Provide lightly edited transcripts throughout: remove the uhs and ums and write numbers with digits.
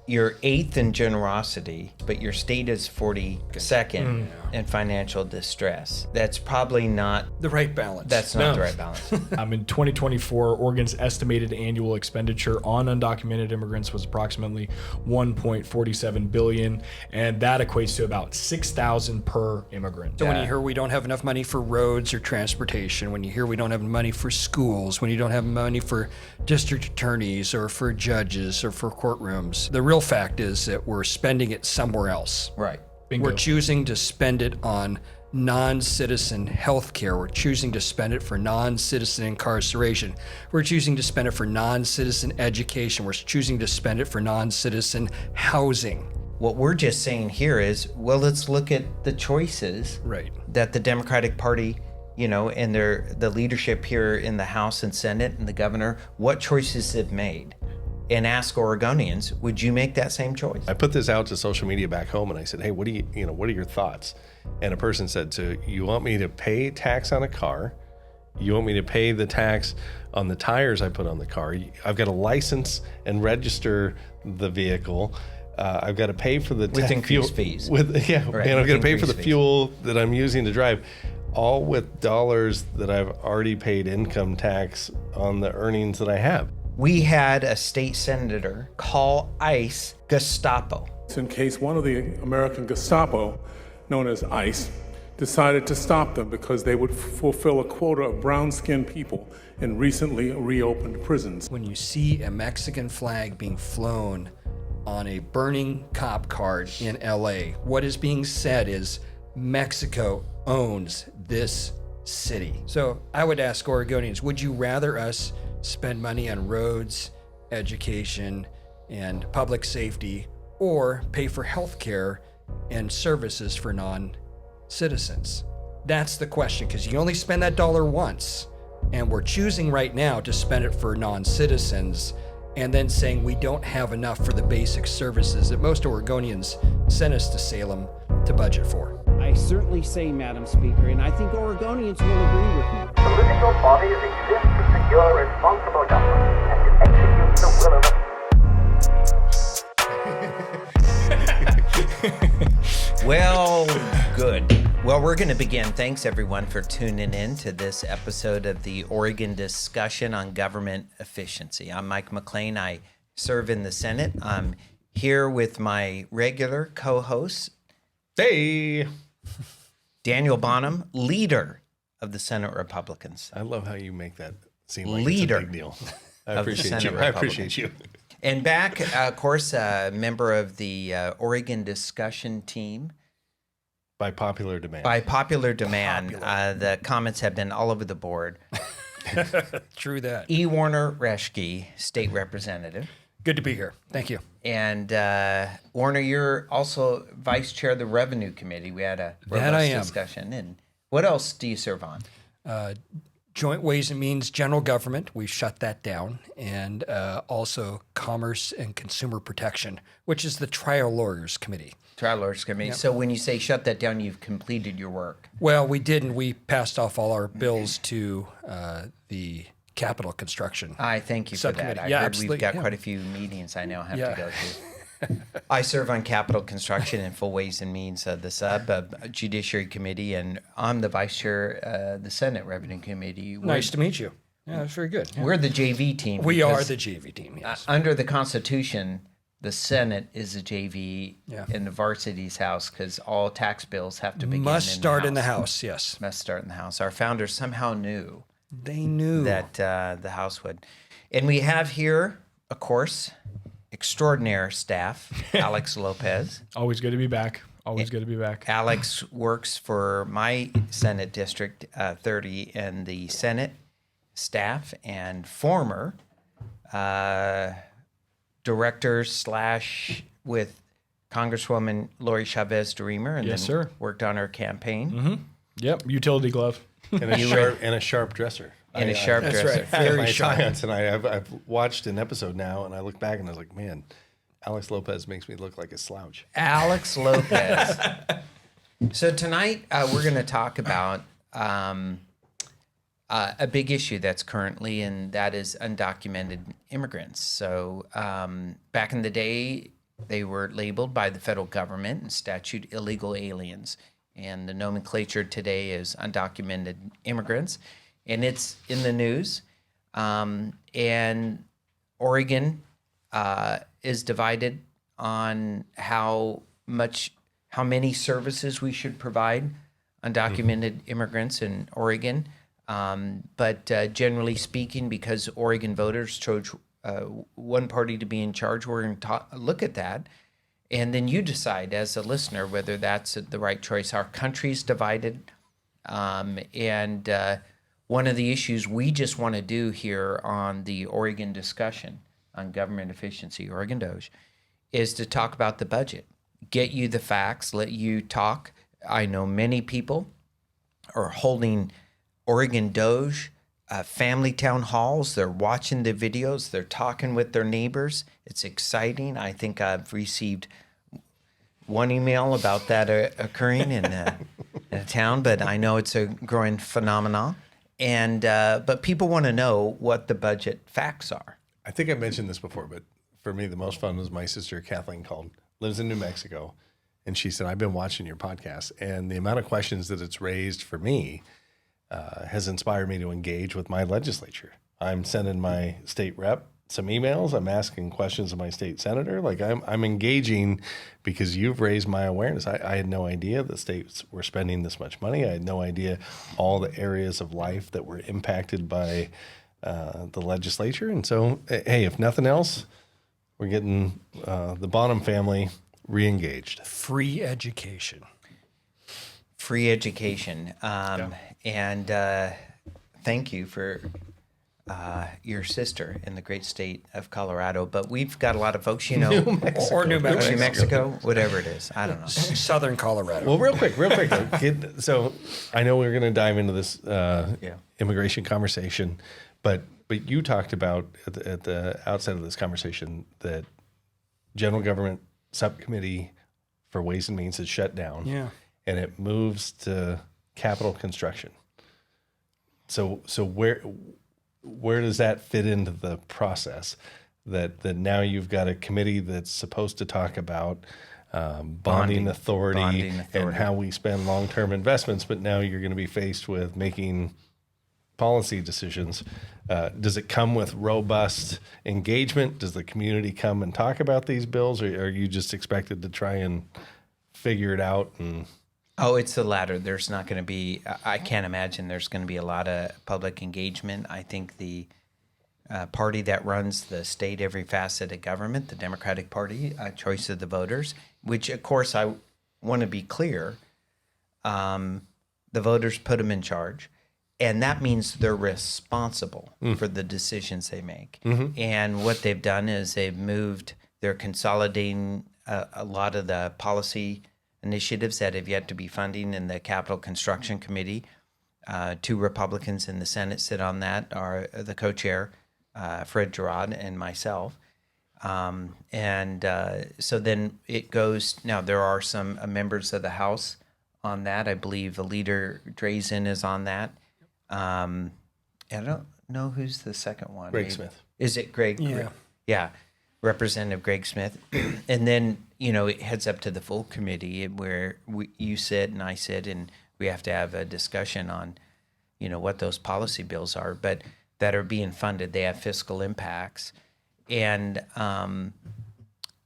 you're 8th in generosity, but your state is 42nd in financial distress. That's probably not the right balance. That's not the right balance. In 2024, Oregon's estimated annual expenditure on undocumented immigrants was approximately $1.47 billion, and that equates to about $6,000 per immigrant. So when you hear we don't have enough money for roads or transportation, when you hear we don't have money for schools, when you don't have money for district attorneys or for judges or for courtrooms, the real fact is that we're spending it somewhere else. Right. Bingo. We're choosing to spend it on non-citizen health care. We're choosing to spend it for non-citizen incarceration. We're choosing to spend it for non-citizen education. We're choosing to spend it for non-citizen housing. What we're just saying here is, well, let's look at the choices that the Democratic Party, and the leadership here in the House and Senate and the governor, what choices they've made. And ask Oregonians, would you make that same choice? I put this out to social media back home and I said, hey, what are your thoughts? And a person said, so you want me to pay tax on a car? You want me to pay the tax on the tires I put on the car? I've got to license and register the vehicle. I've got to pay for the with increased fees. And I've got to pay for the fuel that I'm using to drive, all with dollars that I've already paid income tax on the earnings that I have. We had a state senator call ICE Gestapo. In case one of the American Gestapo, known as ICE, decided to stop them because they would fulfill a quota of brown-skinned people in recently reopened prisons. When you see a Mexican flag being flown on a burning cop car in LA, what is being said is Mexico owns this city. So I would ask Oregonians, would you rather us spend money on roads, education, and public safety, or pay for health care and services for non-citizens? That's the question, because you only spend that dollar once, and we're choosing right now to spend it for non-citizens, and then saying we don't have enough for the basic services that most Oregonians sent us to Salem to budget for. I certainly say, Madam Speaker, and I think Oregonians will agree with me. Political bodies exist to secure responsible government and to execute the will of Well, good. Well, we're going to begin. Thanks, everyone, for tuning in to this episode of the Oregon Discussion on Government Efficiency. I'm Mike McLane. I serve in the Senate. I'm here with my regular co-host, Hey! Daniel Bonham, leader of the Senate Republicans. I love how you make that seem like Leader it's a big deal. I of the appreciate Senate you. I Republicans. appreciate you. And back, of course, a member of the Oregon Discussion Team. By popular demand. By popular demand. The comments have been all over the board. True that. Werner Reschke, State Representative. Good to be here. Thank you. And Werner, you're also Vice Chair of the Revenue Committee. We had a robust discussion. And what else do you serve on? Joint Ways and Means General Government, we shut that down, and also Commerce and Consumer Protection, which is the Trial Lawyers Committee. Trial Lawyers Committee. Yep. So when you say shut that down, you've completed your work. Well, we didn't. We passed off all our bills to the Capital Construction. I thank you for that. I heard we've got quite a few meetings I now have to go to. I serve on Capital Construction and Full Ways and Means, the Judiciary Committee, and I'm the Vice Chair of the Senate Revenue Committee. Nice to meet you. Yeah, that's very good. Yeah. We're the JV team. We are the JV team, yes. Under the Constitution, the Senate is a JV in the varsity's house because all tax bills have to begin Must start in the House, yes. Must start in the House. Our founders somehow knew. They knew. That the House would. And we have here, of course, extraordinary staff, Alex Lopez. Always good to be back. Always good to be back. Alex works for my Senate District 30 and the Senate staff and former director / with Congresswoman Lori Chavez-DeRemer. And yes, then sir. Worked on her campaign. Mm-hmm. Yep, utility glove. And a sharp dresser. And a sharp dresser. That's right. Very sharp. Tonight, I've watched an episode now, and I look back and I was like, man, Alex Lopez makes me look like a slouch. Alex Lopez. So tonight we're going to talk about a big issue that's currently, and that is undocumented immigrants. So back in the day, They were labeled by the federal government and statute illegal aliens. And the nomenclature today is undocumented immigrants. And it's in the news. And Oregon is divided on how many services we should provide undocumented immigrants in Oregon. But generally speaking, because Oregon voters chose one party to be in charge, we're going to look at that. And then you decide as a listener whether that's the right choice. Our country's divided. And one of the issues we just want to do here on the Oregon discussion on government efficiency, Oregon Doge, is to talk about the budget, get you the facts, let you talk. I know many people are holding Oregon Doge family town halls. They're watching the videos. They're talking with their neighbors. It's exciting. I think I've received one email about that occurring in a town, but I know it's a growing phenomenon. And but people want to know what the budget facts are. I think I mentioned this before, but for me, the most fun was my sister Kathleen lives in New Mexico, and she said, "I've been watching your podcast, and the amount of questions that it's raised for me has inspired me to engage with my legislature. I'm sending my state rep some emails. I'm asking questions of my state senator. Like I'm engaging because you've raised my awareness. I had no idea the states were spending this much money. I had no idea all the areas of life that were impacted by the legislature. And so, hey, if nothing else, we're getting the Bonham family re-engaged. Free education. Free education. And thank you for your sister in the great state of Colorado. But we've got a lot of folks, New Mexico, whatever it is. I don't know. Southern Colorado. Well, real quick. So I know we're going to dive into this immigration conversation, but you talked about at the outset of this conversation that General Government Subcommittee for Ways and Means is shut down. Yeah. And it moves to capital construction. So where does that fit into the process? That now you've got a committee that's supposed to talk about bonding authority and how we spend long-term investments, but now you're going to be faced with making policy decisions. Does it come with robust engagement? Does the community come and talk about these bills, or are you just expected to try and figure it out? Oh, it's the latter. There's not going to be, I can't imagine there's going to be a lot of public engagement. I think the party that runs the state every facet of government, the Democratic Party, choice of the voters, which of course I want to be clear, the voters put them in charge. And that means they're responsible for the decisions they make. Mm-hmm. And what they've done is they're consolidating a lot of the policy initiatives that have yet to be funding in the Capital Construction Committee. 2 Republicans in the Senate sit on that, are the co-chair, Fred Gerard, and myself. So then it goes, now there are some members of the House on that. I believe the leader Drazen is on that. I don't know who's the second one. Greg Smith. Is it Greg? Yeah. Yeah. Representative Greg Smith. And then, it heads up to the full committee where you sit and I sit, and we have to have a discussion on, what those policy bills are, but that are being funded. They have fiscal impacts. And then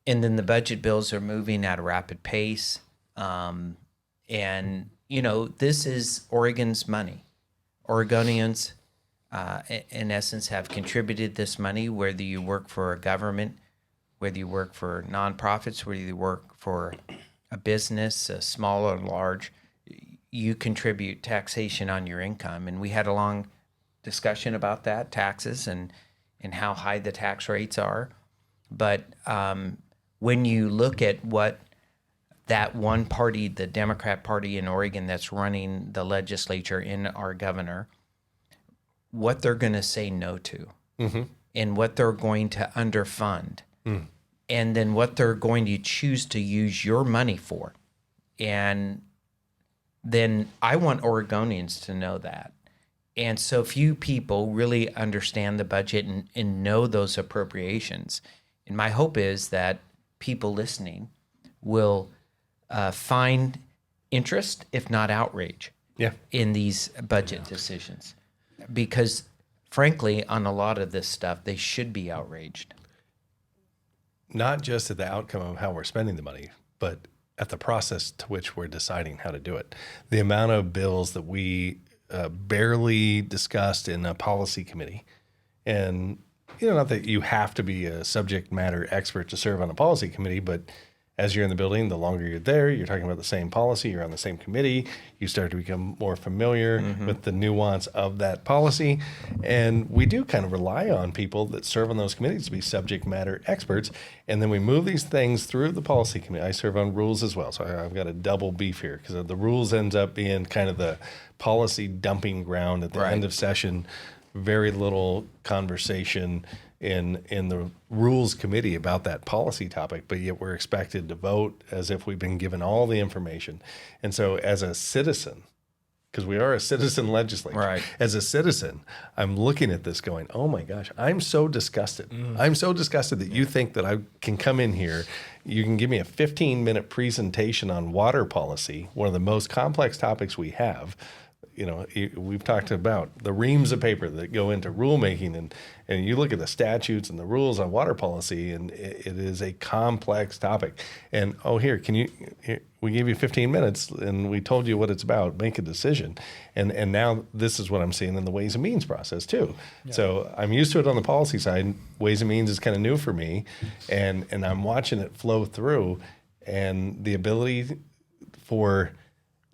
the budget bills are moving at a rapid pace. This is Oregon's money. Oregonians, in essence, have contributed this money, whether you work for a government, whether you work for nonprofits, whether you work for a business, small or large, you contribute taxation on your income. And we had a long discussion about that, taxes and how high the tax rates are. But when you look at what that one party, the Democrat Party in Oregon that's running the legislature in our governor, what they're going to say no to, mm-hmm. and what they're going to underfund, and then what they're going to choose to use your money for. And then I want Oregonians to know that. And so few people really understand the budget and know those appropriations. And my hope is that people listening will find interest, if not outrage, in these budget decisions. Because, frankly, on a lot of this stuff, they should be outraged. Not just at the outcome of how we're spending the money, but at the process to which we're deciding how to do it. The amount of bills that we barely discussed in a policy committee. And, not that you have to be a subject matter expert to serve on a policy committee, but as you're in the building, the longer you're there, you're talking about the same policy, you're on the same committee, you start to become more familiar with the nuance of that policy. And we do kind of rely on people that serve on those committees to be subject matter experts. And then we move these things through the policy committee. I serve on rules as well, so I've got a double beef here because the rules ends up being kind of the policy dumping ground at the end of session. Very little conversation in the rules committee about that policy topic, but yet we're expected to vote as if we've been given all the information. And so as a citizen, because we are a citizen legislature, as a citizen, I'm looking at this going, oh my gosh, I'm so disgusted. I'm so disgusted that you think that I can come in here, you can give me a 15-minute presentation on water policy, one of the most complex topics we have. We've talked about the reams of paper that go into rulemaking, and you look at the statutes and the rules on water policy, and it is a complex topic. And we gave you 15 minutes, and we told you what it's about. Make a decision. And now this is what I'm seeing in the Ways and Means process too. Yeah. So I'm used to it on the policy side. Ways and Means is kind of new for me, and I'm watching it flow through, and the ability for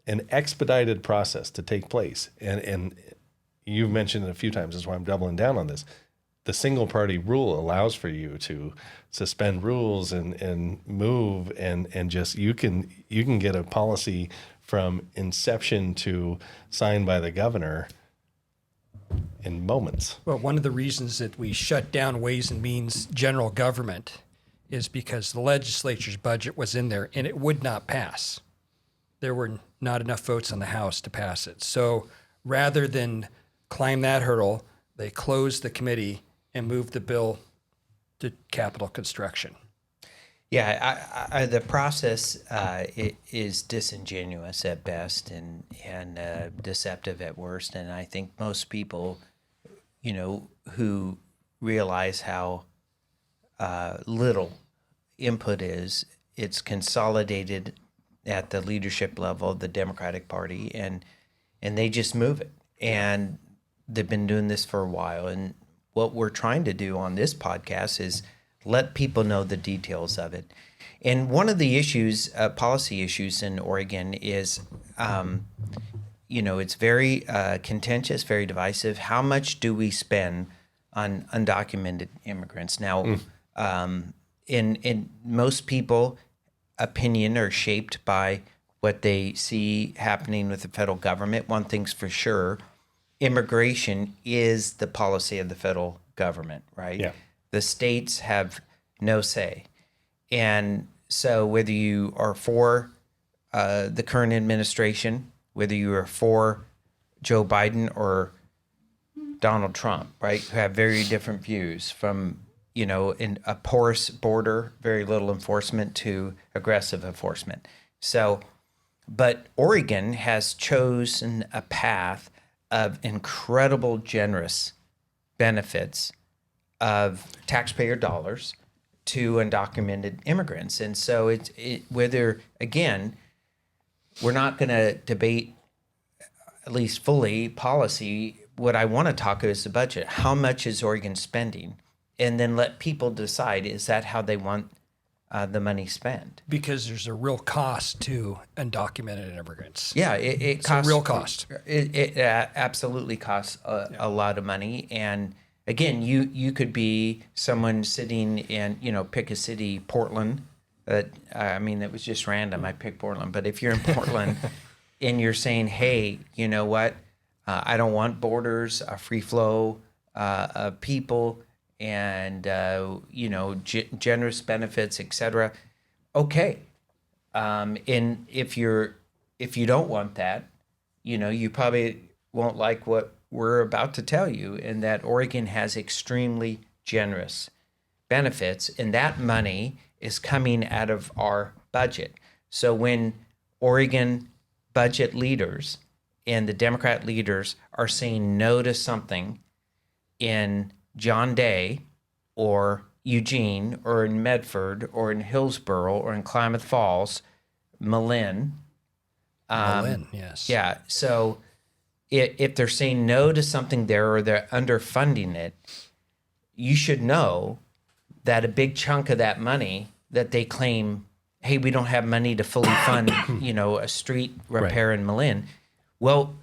an expedited process to take place. And you've mentioned it a few times, that's why I'm doubling down on this. The single party rule allows for you to suspend rules and move and just you can get a policy from inception to signed by the governor in moments. Well, one of the reasons that we shut down Ways and Means general government is because the legislature's budget was in there and it would not pass. There were not enough votes on the House to pass it. So rather than climb that hurdle, they closed the committee and moved the bill to capital construction. Yeah, the process it is disingenuous at best and deceptive at worst. And I think most people, who realize how little input is, it's consolidated at the leadership level of the Democratic Party, and they just move it. And they've been doing this for a while. And what we're trying to do on this podcast is let people know the details of it. And one of the issues, policy issues in Oregon is, it's very contentious, very divisive. How much do we spend on undocumented immigrants? Now, in most people, opinion are shaped by what they see happening with the federal government. One thing's for sure, immigration is the policy of the federal government, right? Yeah. The states have no say. And so whether you are for the current administration, whether you are for Joe Biden or Donald Trump, right, who have very different views from in a porous border, very little enforcement to aggressive enforcement. So, but Oregon has chosen a path of incredible generous benefits of taxpayer dollars to undocumented immigrants. And so whether, again, we're not going to debate, at least fully, policy. What I want to talk about is the budget. How much is Oregon spending? And then let people decide, is that how they want the money spent? Because there's a real cost to undocumented immigrants. Yeah, it costs. A real cost. It absolutely costs a lot of money. And again, you could be someone sitting in, pick a city, Portland. It was just random. I picked Portland. But if you're in Portland and you're saying, hey, you know what? I don't want borders, a free flow of people, and generous benefits, etc. Okay, and if you don't want that, you probably won't like what we're about to tell you, and that Oregon has extremely generous benefits, and that money is coming out of our budget. So when Oregon budget leaders and the Democrat leaders are saying no to something in John Day or Eugene or in Medford or in Hillsborough or in Klamath Falls, McLane. Yes. Yeah. So if they're saying no to something there or they're underfunding it, you should know that a big chunk of that money that they claim, hey, we don't have money to fully fund, a street repair in McLane. Well,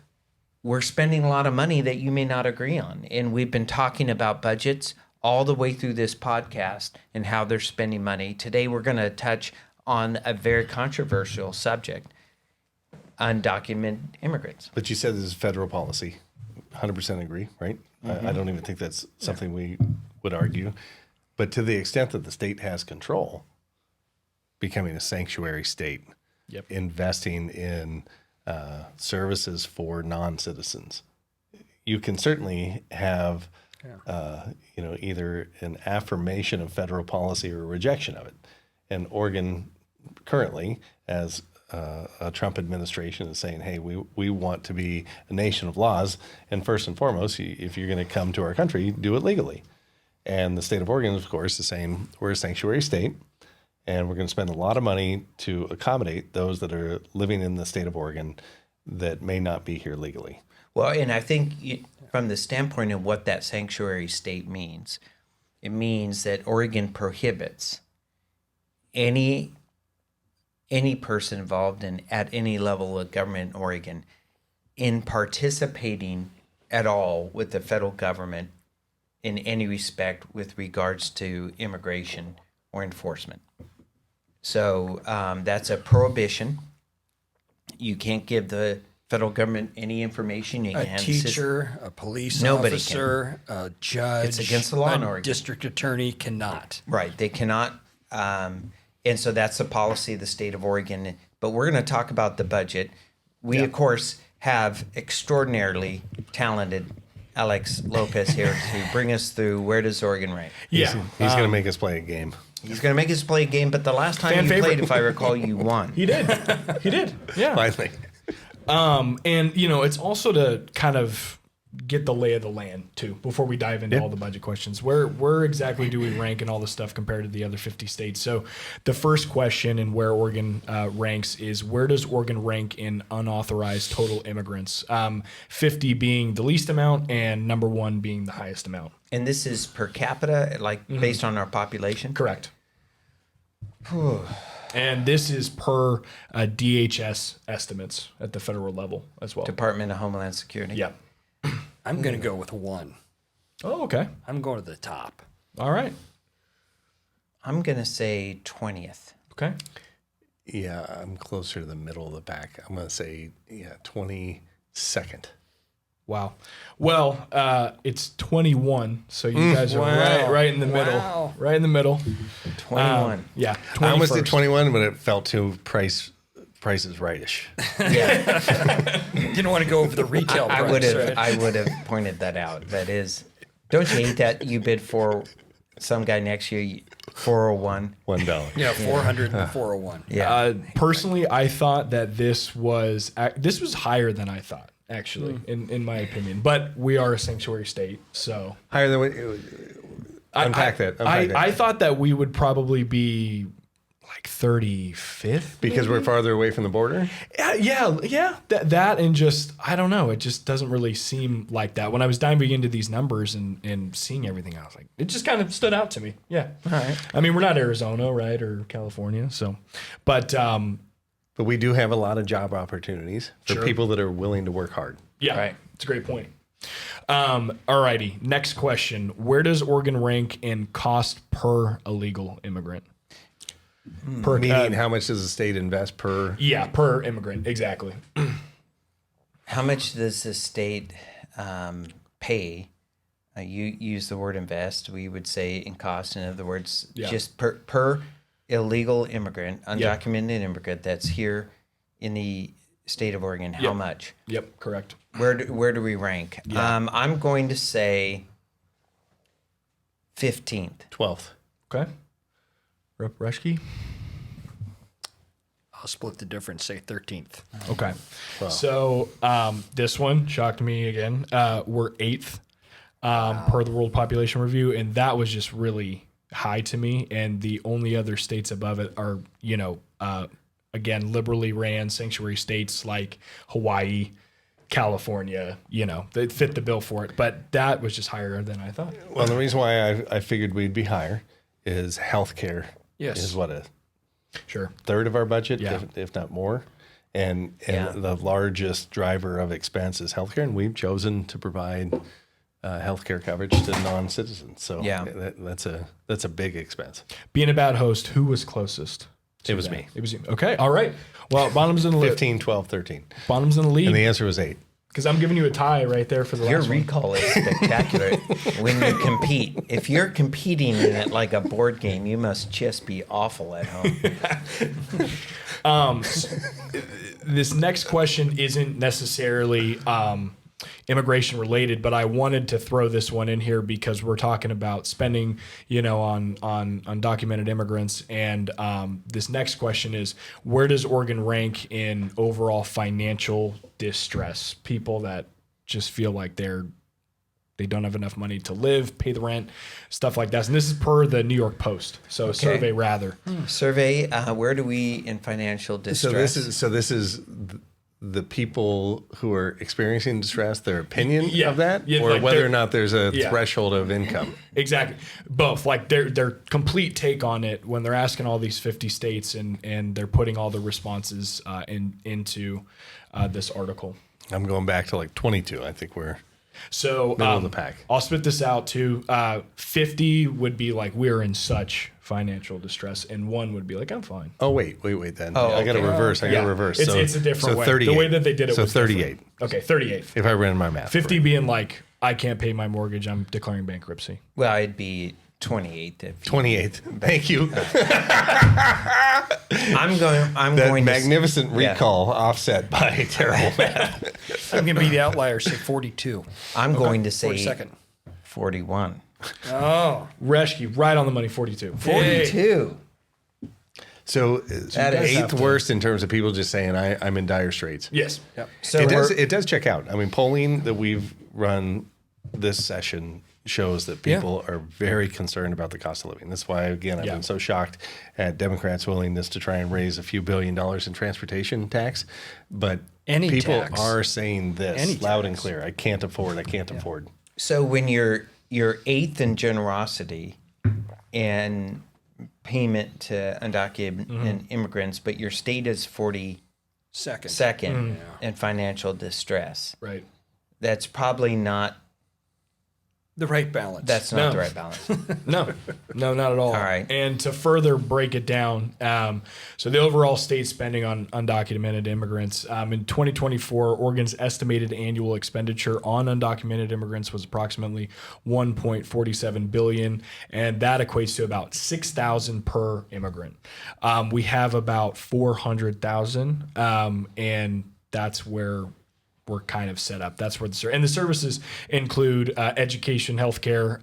we're spending a lot of money that you may not agree on. And we've been talking about budgets all the way through this podcast and how they're spending money. Today, we're going to touch on a very controversial subject, undocumented immigrants. But you said this is federal policy. 100% agree, right? I don't even think that's something we would argue. But to the extent that the state has control, becoming a sanctuary state, investing in services for non-citizens, you can certainly have, either an affirmation of federal policy or a rejection of it. And Oregon currently, as a Trump administration, is saying, hey, we want to be a nation of laws. And first and foremost, if you're going to come to our country, do it legally. And the state of Oregon, of course, is saying we're a sanctuary state, and we're going to spend a lot of money to accommodate those that are living in the state of Oregon that may not be here legally. Well, and I think from the standpoint of what that sanctuary state means, it means that Oregon prohibits any person involved in at any level of government in Oregon in participating at all with the federal government in any respect with regards to immigration or enforcement. So that's a prohibition. You can't give the federal government any information. You A can teacher, a police Nobody officer, a judge, It's against the law in a Oregon. district attorney cannot. Right. They cannot. And so that's the policy of the state of Oregon. But we're going to talk about the budget. We, of course, have extraordinarily talented Alex Lopez here to bring us through where does Oregon rank. He's going to make us play a game. He's going to make us play a game, but the last time you played, if I recall, you won. He did. He did. Yeah. Finally. And, it's also to kind of get the lay of the land, too, before we dive into all the budget questions. Where exactly do we rank in all this stuff compared to the other 50 states? So the first question and where Oregon ranks is, where does Oregon rank in unauthorized total immigrants? 50 being the least amount and number 1 being the highest amount. And this is per capita, based on our population? Correct. And this is per DHS estimates at the federal level as well. Department of Homeland Security. Yep. I'm going to go with 1. Oh, okay. I'm going to the top. All right. I'm going to say 20th. Okay. Yeah, I'm closer to the middle of the pack. I'm going to say, 22nd. Wow. Well, it's 21, so you guys are right in the middle. Wow. Right in the middle. 21. Yeah. I almost did 21st. 21, but it felt too Price is Right-ish. Didn't want to go over the retail price. I would have pointed that out. That is, don't you hate that you bid for some guy next year, 401? $1. Yeah, 400 and 401. Yeah. Personally, I thought that this was higher than I thought, actually, in my opinion. But we are a sanctuary state, so Higher than what? Unpack that. I thought that we would probably be like 35th. Because we're farther away from the border? Yeah. That and just, I don't know. It just doesn't really seem like that. When I was diving into these numbers and seeing everything, I was like, it just kind of stood out to me. Yeah. All right. I mean, we're not Arizona, right? Or California. So, but we do have a lot of job opportunities for people that are willing to work hard. yeah, Right. it's a great point. All righty. Next question. Where does Oregon rank in cost per illegal immigrant? Meaning, how much does the state invest per? Yeah, per immigrant. Exactly. How much does the state pay? You use the word invest. We would say in cost. In other words, just per illegal immigrant, undocumented immigrant that's here in the state of Oregon. How much? Yep, correct. Where do we rank? Yeah. I'm going to say 15th. 12th. Okay. Rep. Reschke? I'll split the difference, say 13th. Okay. So this one shocked me again. We're 8th per the World Population Review, and that was just really high to me. And the only other states above it are, again, liberally ran sanctuary states like Hawaii, California, they fit the bill for it. But that was just higher than I thought. Well, the reason why I figured we'd be higher is healthcare. Yes. Is what, a Sure. third of our budget, Yeah. if not more. And the largest driver of expense is healthcare, and we've chosen to provide healthcare coverage to non-citizens. So that's a big expense. Being a bad host, who was closest? It was me. It was you. Okay. All right. Well, Bonham's in the lead. 15, 12, 13. Bonham's in the lead. And the answer was 8. Because I'm giving you a tie right there for the Your last one. recall is spectacular when you compete. If you're competing in it like a board game, you must just be awful at home. This next question isn't necessarily immigration related, but I wanted to throw this one in here because we're talking about spending, on undocumented immigrants. And this next question is, where does Oregon rank in overall financial distress? People that just feel like they don't have enough money to live, pay the rent, stuff like that. And this is per the New York Post. So survey rather. Survey, where do we in financial distress? So this is the people who are experiencing distress, their opinion of that, or like whether or not there's a threshold of income. Exactly. Both. Like their complete take on it when they're asking all these 50 states and they're putting all the responses into this article. I'm going back to like 22. I think we're so middle of the pack. I'll spit this out too. 50 would be like, we're in such financial distress, and 1 would be like, I'm fine. Oh, wait then. Oh, I got to okay. reverse. I got to reverse. It's a different way. 38. The way that they did it so was 38. different. Okay, 38. If I ran my math. 50 being like, I can't pay my mortgage, I'm declaring bankruptcy. Well, it'd be 28th. 28th. Thank you. I'm That going to magnificent recall offset by terrible math. I'm going to be the outlier, say 42. I'm going to say 42nd. 41. Oh. Reschke, right on the money, 42. 42. So That is eighth worst in terms of people just saying I'm in dire straits. Yes. Yep. So It does check out. I mean, polling that we've run this session shows that people are very concerned about the cost of living. That's why, again, I've been so shocked at Democrats' willingness to try and raise a few $1 billion in transportation tax. But people are saying this loud and clear. I can't afford. So when you're 8th in generosity and payment to undocumented immigrants, but your state is 42nd in financial distress. Right. That's probably not The right balance. That's not the right balance. No, not at all. All right. And to further break it down, so the overall state spending on undocumented immigrants in 2024, Oregon's estimated annual expenditure on undocumented immigrants was approximately $1.47 billion, and that equates to about $6,000 per immigrant. We have about 400,000, and that's where we're kind of set up. That's where the services include education, healthcare,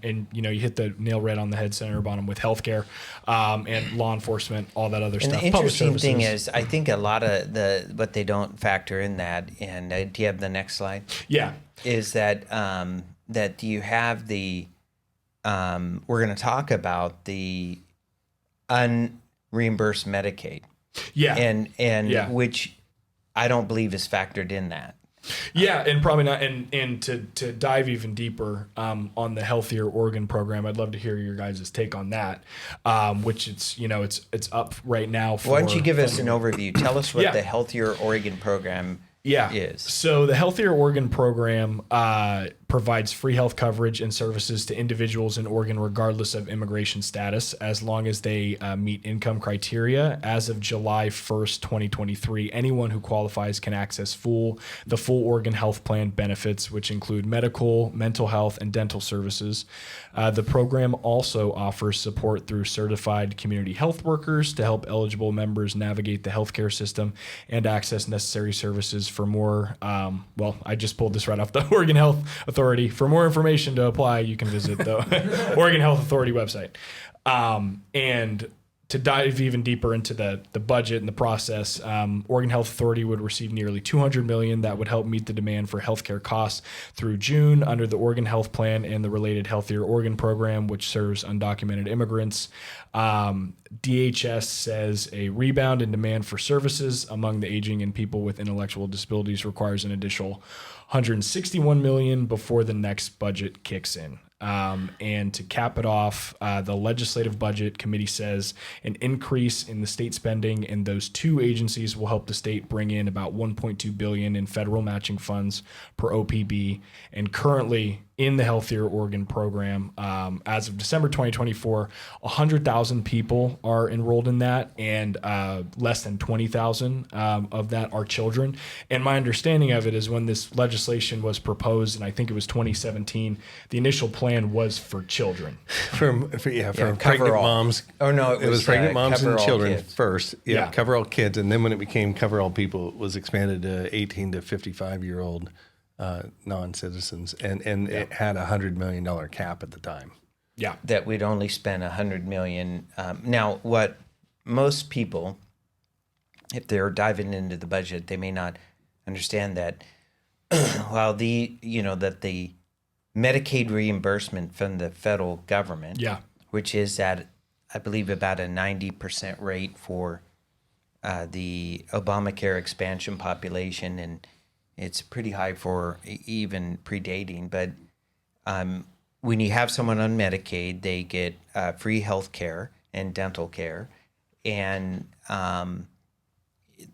and you hit the nail right on the head, Senator Bonham, with healthcare and law enforcement, all that other stuff. And the interesting thing is, I think a lot of what they don't factor in that. And do you have the next slide? Yeah, is that that you have the we're going to talk about the unreimbursed Medicaid. Yeah, and which I don't believe is factored in that. Yeah, and probably not. And to dive even deeper on the Healthier Oregon program, I'd love to hear your guys' take on that. Which it's up right now. Why don't you give us an overview? Tell us what the Healthier Oregon program is. So the Healthier Oregon program provides free health coverage and services to individuals in Oregon regardless of immigration status, as long as they meet income criteria. As of July 1st, 2023, anyone who qualifies can access the full Oregon health plan benefits, which include medical, mental health, and dental services. The program also offers support through certified community health workers to help eligible members navigate the healthcare system and access necessary services for more, I just pulled this right off the Oregon Health Authority. For more information to apply, you can visit the Oregon Health Authority website. And to dive even deeper into the budget and the process, Oregon Health Authority would receive nearly $200 million that would help meet the demand for healthcare costs through June under the Oregon Health Plan and the related Healthier Oregon program, which serves undocumented immigrants. DHS says a rebound in demand for services among the aging and people with intellectual disabilities requires an additional $161 million before the next budget kicks in. And to cap it off, the Legislative Budget Committee says an increase in the state spending in those two agencies will help the state bring in about $1.2 billion in federal matching funds per OPB. And currently in the Healthier Oregon program, as of December 2024, 100,000 people are enrolled in that, and less than 20,000 of that are children. And my understanding of it is when this legislation was proposed, and I think it was 2017, the initial plan was for children. For pregnant moms. Oh no, it was pregnant moms and children kids. first. Yeah, cover all kids, and then when it became cover all people, it was expanded to 18 to 55-year-old non-citizens, and it had $100 million cap at the time. Yeah, that we'd only spend $100 million. Now, what most people, if they're diving into the budget, they may not understand that. While that the Medicaid reimbursement from the federal government, which is at, I believe, about a 90% rate for the Obamacare expansion population, and it's pretty high for even predating. But when you have someone on Medicaid, they get free health care and dental care, and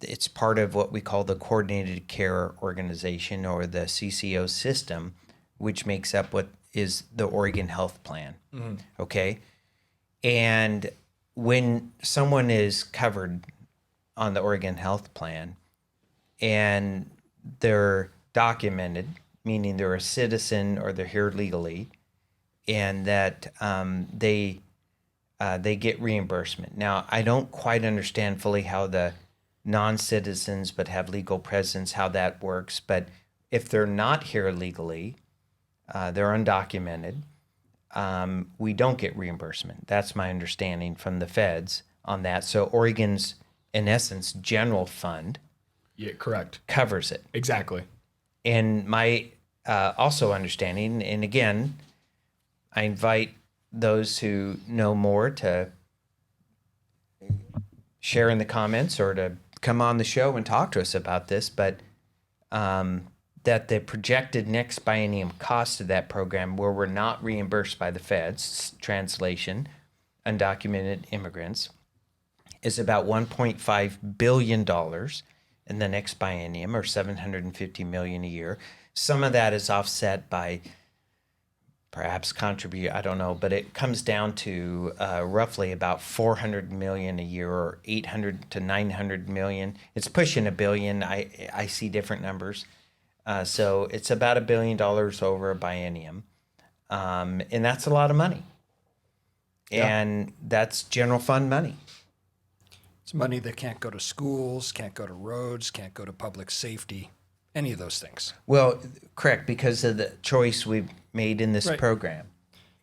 it's part of what we call the Coordinated Care Organization, or the CCO system, which makes up what is the Oregon Health Plan. Mm-hmm. Okay. And when someone is covered on the Oregon Health Plan and they're documented, meaning they're a citizen or they're here legally, and that they get reimbursement. Now, I don't quite understand fully how the non-citizens but have legal presence, how that works. But if they're not here legally, they're undocumented, we don't get reimbursement. That's my understanding from the feds on that. So Oregon's, in essence, general fund, correct, covers it. Exactly. And my also understanding, and again, I invite those who know more to share in the comments or to come on the show and talk to us about this, but that the projected next biennium cost of that program, where we're not reimbursed by the feds, translation, undocumented immigrants, is about $1.5 billion in the next biennium, or $750 million a year. Some of that is offset by perhaps I don't know, but it comes down to roughly about $400 million a year, or $800 to $900 million. It's pushing $1 billion. I see different numbers. So it's about $1 billion over a biennium. And that's a lot of money. And that's general fund money. It's money that can't go to schools, can't go to roads, can't go to public safety, any of those things. Well, correct, because of the choice we've made in this program.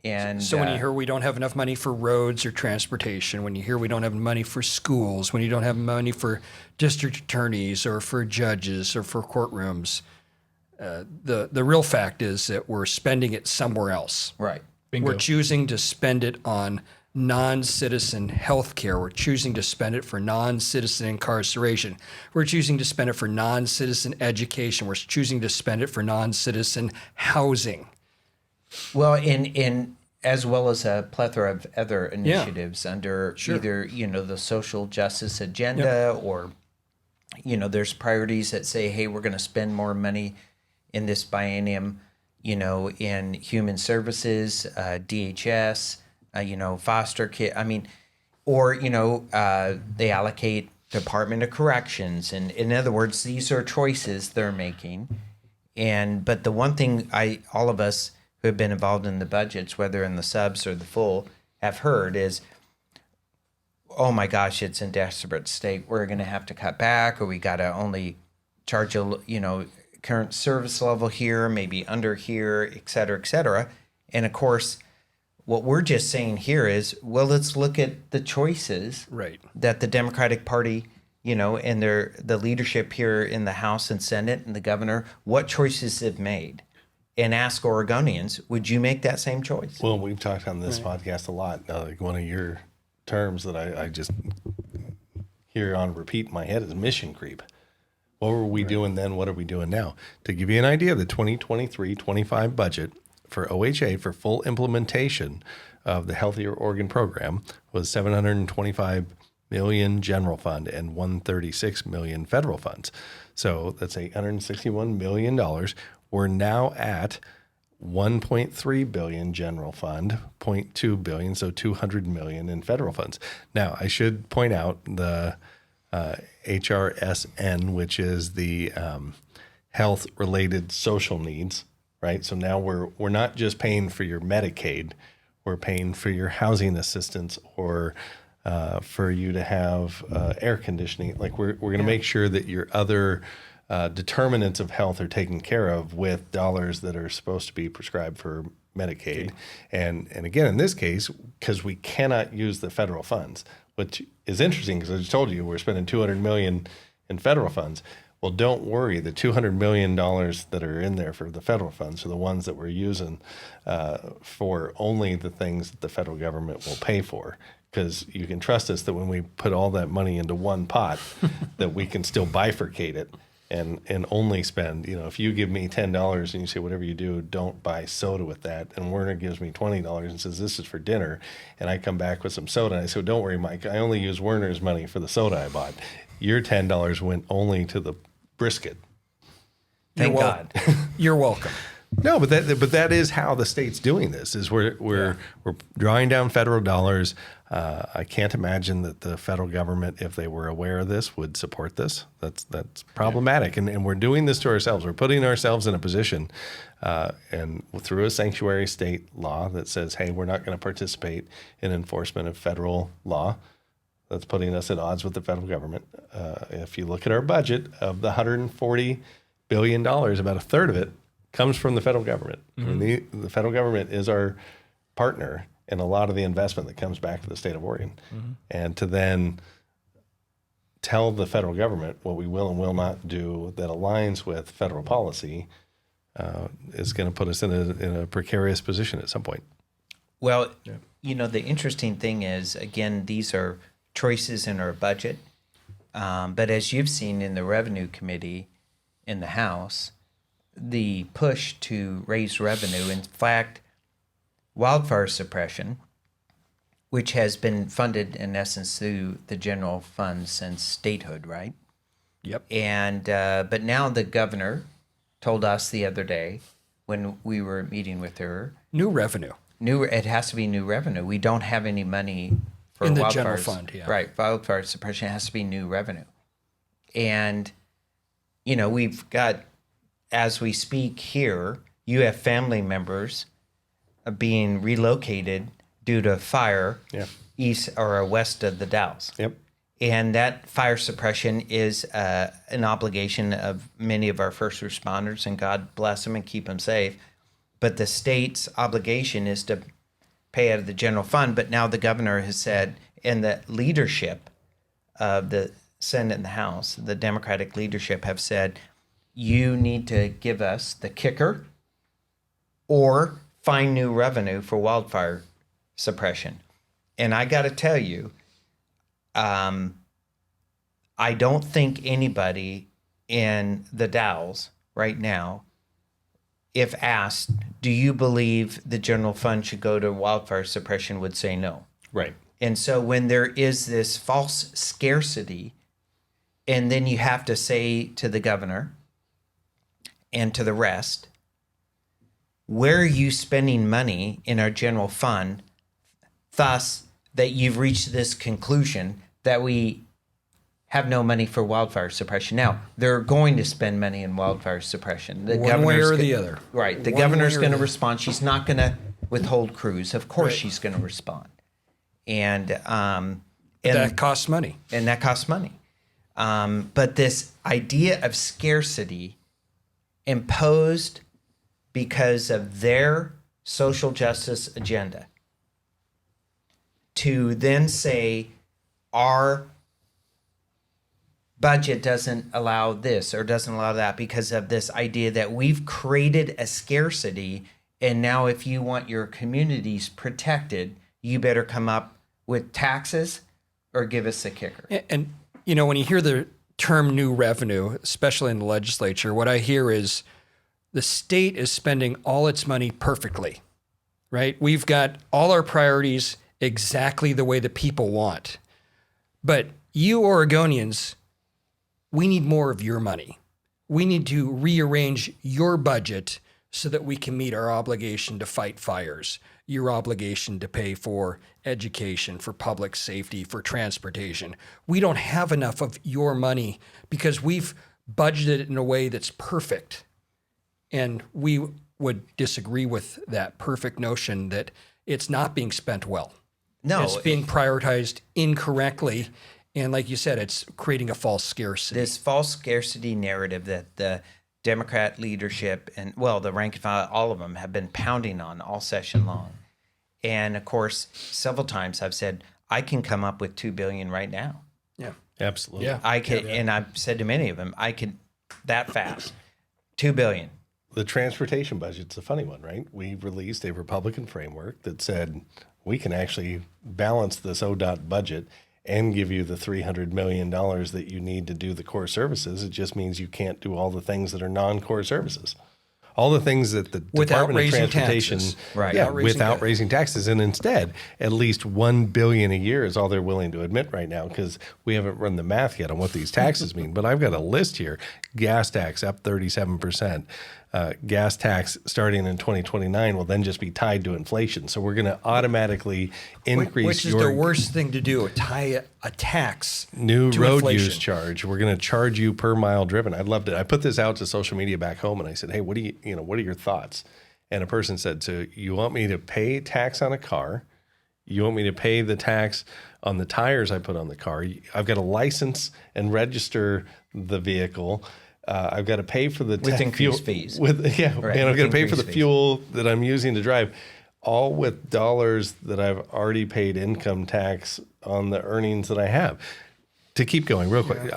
And so when you hear we don't have enough money for roads or transportation, when you hear we don't have money for schools, when you don't have money for district attorneys or for judges or for courtrooms, the real fact is that we're spending it somewhere else. Right. Bingo. We're choosing to spend it on non-citizen health care. We're choosing to spend it for non-citizen incarceration. We're choosing to spend it for non-citizen education. We're choosing to spend it for non-citizen housing. Well, in as well as a plethora of other initiatives under either, the social justice agenda, or, there's priorities that say, hey, we're going to spend more money in this biennium, in human services, DHS, foster care. Or, they allocate Department of Corrections. And in other words, these are choices they're making. But the one thing all of us who have been involved in the budgets, whether in the subs or the full, have heard is, oh my gosh, it's in desperate state. We're going to have to cut back, or we got to only charge a, current service level here, maybe under here, et cetera, et cetera. And of course, what we're just saying here is, well, let's look at the choices that the Democratic Party, and the leadership here in the House and Senate and the governor, what choices they've made, and ask Oregonians, would you make that same choice? Well, we've talked on this podcast a lot. Like one of your terms that I just hear on repeat in my head is mission creep. What were we doing then? What are we doing now? To give you an idea, the 2023-25 budget for OHA for full implementation of the Healthier Oregon program was $725 million general fund and $136 million federal funds. So that's $861 million. We're now at $1.3 billion general fund, $0.2 billion, so $200 million in federal funds. Now, I should point out the HRSN, which is the health-related social needs, right? So now we're not just paying for your Medicaid, we're paying for your housing assistance or for you to have air conditioning. Like we're going to make sure that your other determinants of health are taken care of with dollars that are supposed to be prescribed for Medicaid. And again, in this case, because we cannot use the federal funds, which is interesting because I just told you we're spending $200 million in federal funds. Well, don't worry. The $200 million that are in there for the federal funds are the ones that we're using for only the things that the federal government will pay for. Because you can trust us that when we put all that money into one pot, that we can still bifurcate it and only spend, if you give me $10 and you say, whatever you do, don't buy soda with that. And Werner gives me $20 and says, this is for dinner. And I come back with some soda. And I say, don't worry, Mike, I only use Werner's money for the soda I bought. Your $10 went only to the brisket. Thank God. You're welcome. No, but that is how the state's doing this. Is we're drawing down federal dollars. I can't imagine that the federal government, if they were aware of this, would support this. That's problematic, and we're doing this to ourselves. We're putting ourselves in a position, and through a sanctuary state law that says, "Hey, we're not going to participate in enforcement of federal law." That's putting us at odds with the federal government. If you look at our budget of the $140 billion, about a third of it comes from the federal government. Mm-hmm. I mean, the federal government is our partner in a lot of the investment that comes back to the state of Oregon. Mm-hmm. And to then tell the federal government what we will and will not do that aligns with federal policy is going to put us in a precarious position at some point. Well, the interesting thing is, again, these are choices in our budget. But as you've seen in the Revenue Committee in the House, the push to raise revenue, in fact, wildfire suppression, which has been funded in essence through the general fund since statehood, right? Yep. And but now the governor told us the other day when we were meeting with her, new revenue. It has to be new revenue. We don't have any money for in the wildfires. general fund. Yeah. Right. Wildfire suppression has to be new revenue, and we've got. As we speak here, you have family members being relocated due to fire east or west of the Dalles. Yep. And that fire suppression is an obligation of many of our first responders, and God bless them and keep them safe. But the state's obligation is to pay out of the general fund. But now the governor has said, and the leadership of the Senate and the House, the Democratic leadership have said, you need to give us the kicker or find new revenue for wildfire suppression. And I got to tell you, I don't think anybody in the Dalles right now, if asked, do you believe the general fund should go to wildfire suppression, would say no. Right. And so when there is this false scarcity, and then you have to say to the governor, and to the rest, where are you spending money in our general fund, thus that you've reached this conclusion that we have no money for wildfire suppression? Now, they're going to spend money in wildfire suppression. The one way or the other. Right. The governor's going to respond. She's not going to withhold crews. Of course she's going to respond. And that costs money. And that costs money. But this idea of scarcity imposed because of their social justice agenda to then say our budget doesn't allow this or doesn't allow that because of this idea that we've created a scarcity, and now if you want your communities protected, you better come up with taxes or give us a kicker. And you know, when you hear the term new revenue, especially in the legislature, what I hear is the state is spending all its money perfectly, right? We've got all our priorities exactly the way the people want. But you Oregonians, we need more of your money. We need to rearrange your budget so that we can meet our obligation to fight fires, your obligation to pay for education, for public safety, for transportation. We don't have enough of your money because we've budgeted it in a way that's perfect. And we would disagree with that perfect notion that it's not being spent well. No, it's being prioritized incorrectly. And like you said, it's creating a false scarcity. This false scarcity narrative that the Democrat leadership and, well, the rank and file, all of them have been pounding on all session long. And of course, several times I've said, I can come up with $2 billion right now. Yeah, Absolutely. Yeah. I can, and I've said to many of them, I can that fast, $2 billion. The transportation budget's a funny one, right? We released a Republican framework that said we can actually balance this ODOT budget and give you the $300 million that you need to do the core services. It just means you can't do all the things that are non-core services. All the things that the Department of Transportation, without raising taxes, and instead, at least $1 billion a year is all they're willing to admit right now, because we haven't run the math yet on what these taxes mean. But I've got a list here: gas tax up 37%. Gas tax starting in 2029 will then just be tied to inflation. So we're going to automatically increase which is the worst thing to do, tie a tax new to road inflation. use charge. We're going to charge you per mile driven. I loved it. I put this out to social media back home, and I said, hey, what are your thoughts? And a person said, so you want me to pay tax on a car? You want me to pay the tax on the tires I put on the car? I've got to license and register the vehicle. I've got to pay for the with increased fees. And I've got to pay for the fuel that I'm using to drive, all with dollars that I've already paid income tax on the earnings that I have. To keep going real quick,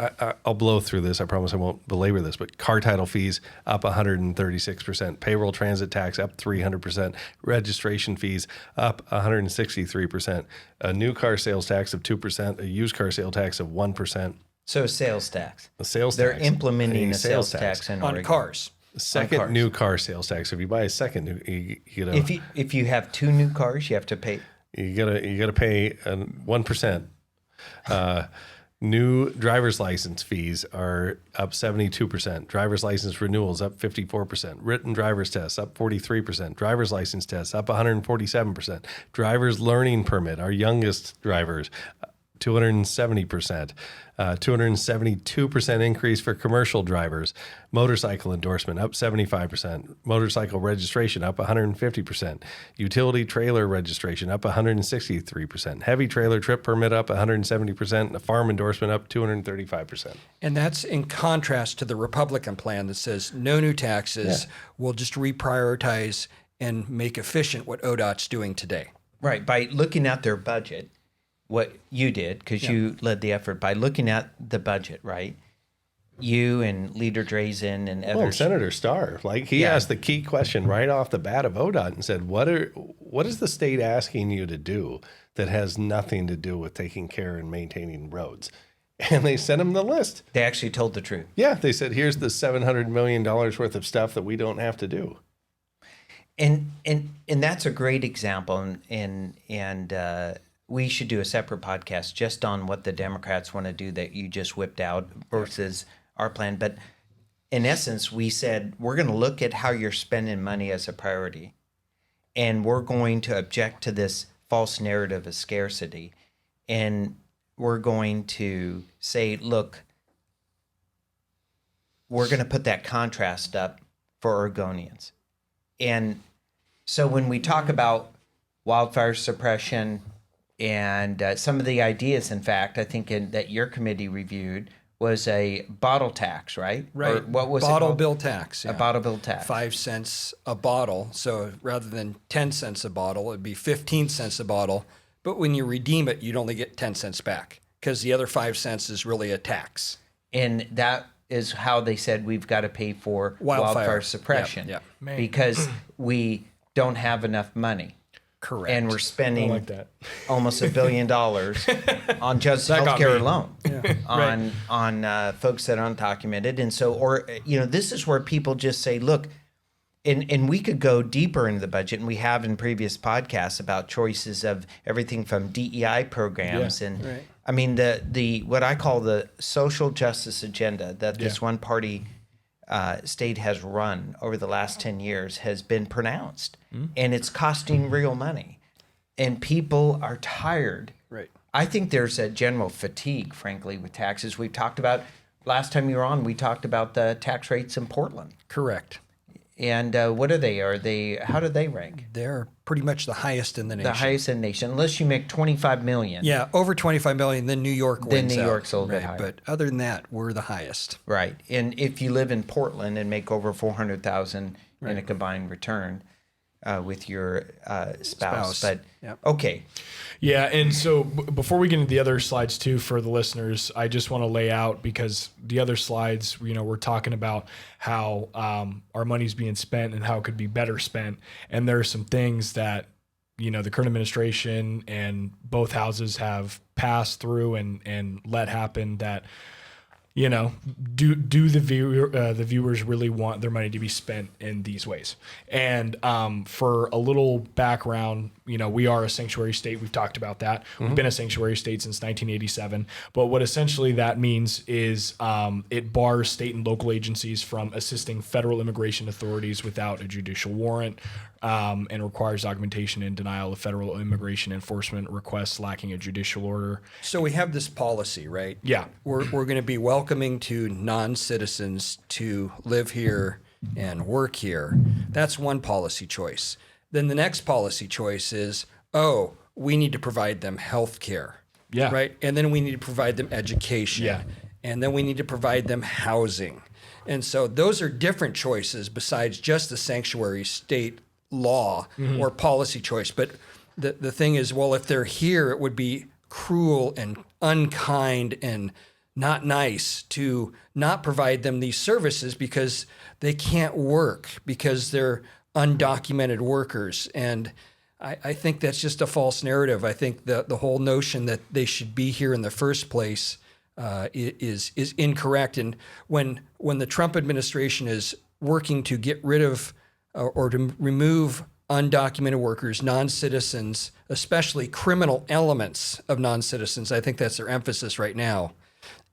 I'll blow through this. I promise I won't belabor this, but car title fees up 136%, payroll transit tax up 300%, registration fees up 163%, a new car sales tax of 2%, a used car sales tax of 1%. So sales tax. A sales They're tax. implementing a sales tax in Oregon. on cars. Second new car sales tax. If you buy a second new, you know, If you have 2 new cars, you have to pay. you gotta pay 1%. New driver's license fees are up 72%. Driver's license renewals up 54%. Written driver's tests up 43%. Driver's license tests up 147%. Driver's learning permit, our youngest drivers, 270%. 272% increase for commercial drivers. Motorcycle endorsement up 75%. Motorcycle registration up 150%. Utility trailer registration up 163%. Heavy trailer trip permit up 170%. And a farm endorsement up 235%. And that's in contrast to the Republican plan that says no new taxes. We'll just reprioritize and make efficient what ODOT's doing today. Right. By looking at their budget, what you did, because you led the effort, by looking at the budget, right? You and Leader Drazen and others. Well, Senator Starr, he asked the key question right off the bat of ODOT and said, what is the state asking you to do that has nothing to do with taking care and maintaining roads? And they sent him the list. They actually told the truth. Yeah, they said, here's the $700 million worth of stuff that we don't have to do. And that's a great example, and we should do a separate podcast just on what the Democrats want to do that you just whipped out versus our plan. But in essence, we said, we're going to look at how you're spending money as a priority, and we're going to object to this false narrative of scarcity. And we're going to say, look, we're going to put that contrast up for Oregonians. And so when we talk about wildfire suppression, and some of the ideas, in fact, I think that your committee reviewed was a bottle tax, right? Right. Or what was bottle it called? bill tax. A bottle bill tax. 5 cents a bottle. So rather than 10 cents a bottle, it'd be 15 cents a bottle. But when you redeem it, you'd only get 10 cents back because the other 5 cents is really a tax. And that is how they said we've got to pay for wildfire suppression. Yeah. Because we don't have enough money. Correct. And we're spending like that. almost $1 billion on just That got healthcare me. alone on folks that are undocumented. And so, this is where people just say, look, and we could go deeper into the budget, and we have in previous podcasts about choices of everything from DEI programs I mean the what I call the social justice agenda that this one party state has run over the last 10 years has been pronounced, and it's costing real money, and people are tired. Right. I think there's a general fatigue, frankly, with taxes. We've talked about last time you were on. We talked about the tax rates in Portland. Correct. And what are they? How do they rank? They're pretty much the highest in the nation. The highest in the nation, unless you make 25 million. Yeah, over 25 million. Then New York wins New out. York's a little bit higher. But other than that, we're the highest. Right. And if you live in Portland and make over 400,000 in a combined return with your spouse. But okay. Yeah, and so before we get into the other slides too, for the listeners, I just want to lay out, because the other slides, we're talking about how our money's being spent and how it could be better spent, and there are some things that the current administration and both houses have passed through and let happen that. Do the viewers really want their money to be spent in these ways? And for a little background, we are a sanctuary state. We've talked about that. We've been a sanctuary state since 1987. But what essentially that means is it bars state and local agencies from assisting federal immigration authorities without a judicial warrant, and requires documentation and denial of federal immigration enforcement requests lacking a judicial order. So we have this policy, right? Yeah. We're going to be welcoming to non-citizens to live here and work here. That's one policy choice. Then the next policy choice is, we need to provide them health care. Yeah. Right? And then we need to provide them education. Yeah. And then we need to provide them housing. And so those are different choices besides just the sanctuary state law or policy choice. But the thing is, well, if they're here, it would be cruel and unkind and not nice to not provide them these services because they can't work, because they're undocumented workers. And I think that's just a false narrative. I think that the whole notion that they should be here in the first place is incorrect. And when the Trump administration is working to get rid of or to remove undocumented workers, non-citizens, especially criminal elements of non-citizens, I think that's their emphasis right now.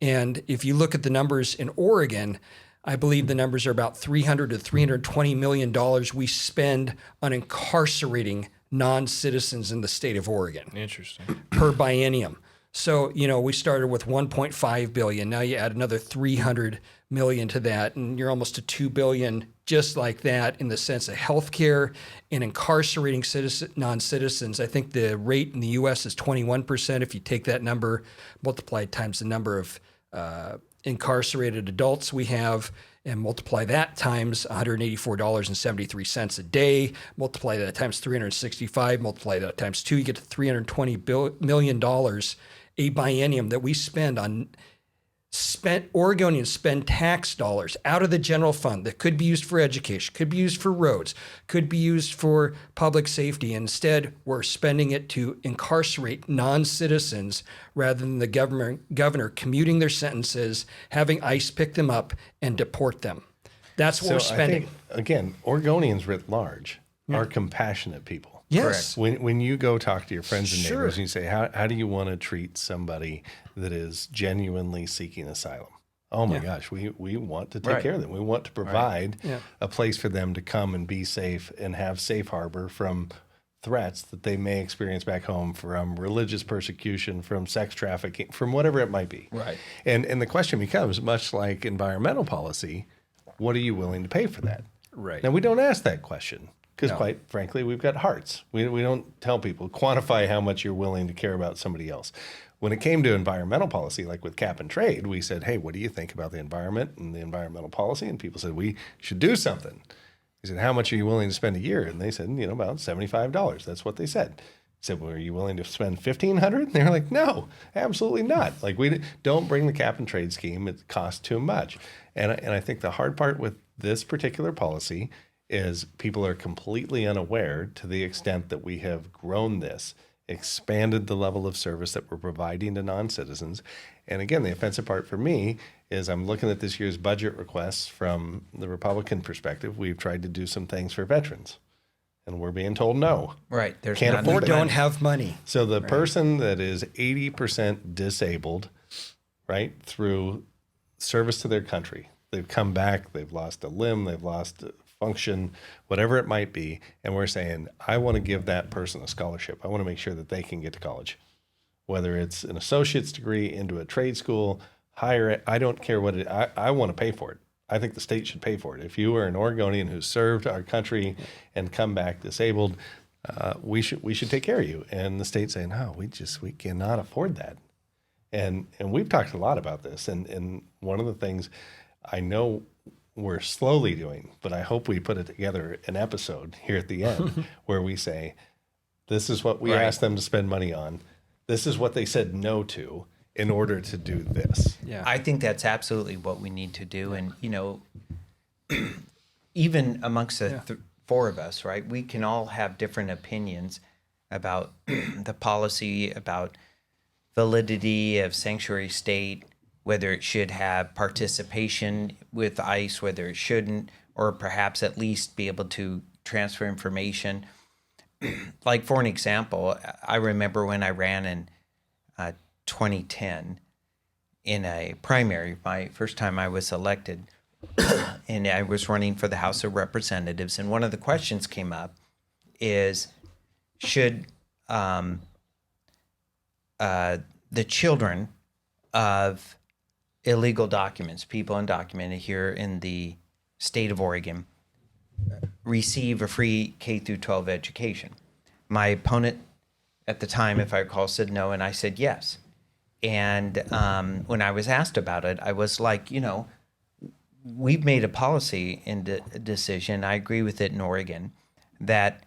And if you look at the numbers in Oregon, I believe the numbers are about $300 to $320 million we spend on incarcerating non-citizens in the state of Oregon. Interesting. Per biennium. So, we started with 1.5 billion. Now you add another 300 million to that, and you're almost to 2 billion just like that in the sense of healthcare and incarcerating non-citizens. I think the rate in the U.S. is 21%. If you take that number multiplied times the number of incarcerated adults we have, and multiply that times $184.73 a day, multiply that times 365, multiply that times 2, you get to $320 million a biennium that we spend on Oregonians spend tax dollars out of the general fund that could be used for education, could be used for roads, could be used for public safety. Instead, we're spending it to incarcerate non-citizens rather than the governor commuting their sentences, having ICE pick them up and deport them. That's what we're spending. I think, again, Oregonians writ large are compassionate people. Yes. When you go talk to your friends and Sure. neighbors and you say, how do you want to treat somebody that is genuinely seeking asylum? Oh my gosh, we want to take care of them. We want to provide a place for them to come and be safe and have safe harbor from threats that they may experience back home, from religious persecution, from sex trafficking, from whatever it might be. Right. And the question becomes, much like environmental policy, what are you willing to pay for that? Right. Now, we don't ask that question because, quite frankly, we've got hearts. We don't tell people, quantify how much you're willing to care about somebody else. When it came to environmental policy, like with cap and trade, we said, hey, what do you think about the environment and the environmental policy? And people said, we should do something. He said, how much are you willing to spend a year? And they said, about $75. That's what they said. I said, well, are you willing to spend $1,500? And they were like, no, absolutely not. Like, we don't bring the cap and trade scheme. It costs too much. And I think the hard part with this particular policy is people are completely unaware to the extent that we have grown this, expanded the level of service that we're providing to non-citizens. And again, the offensive part for me is I'm looking at this year's budget requests from the Republican perspective. We've tried to do some things for veterans, and we're being told no. Right. There's Can't not afford enough it. Don't have money. So the person that is 80% disabled, right, through service to their country, they've come back, they've lost a limb, they've lost a function, whatever it might be, and we're saying, I want to give that person a scholarship. I want to make sure that they can get to college, whether it's an associate's degree into a trade school, higher ed, I don't care what it, I want to pay for it. I think the state should pay for it. If you are an Oregonian who served our country and come back disabled, we should take care of you. And the state's saying, no, we cannot afford that. And we've talked a lot about this. And one of the things I know we're slowly doing, but I hope we put it together an episode here at the end where we say, this is what we asked them to spend money on. This is what they said no to in order to do this. Yeah. I think that's absolutely what we need to do. And, even amongst the four of us, right, we can all have different opinions about the policy, about validity of sanctuary state, whether it should have participation with ICE, whether it shouldn't, or perhaps at least be able to transfer information. Like, for an example, I remember when I ran in 2010 in a primary, my first time I was elected, and I was running for the House of Representatives, and one of the questions came up is, should the children of illegal documents, people undocumented here in the state of Oregon, receive a free K through 12 education? My opponent at the time, if I recall, said no, and I said yes. And when I was asked about it, I was like, we've made a policy and decision, I agree with it in Oregon, that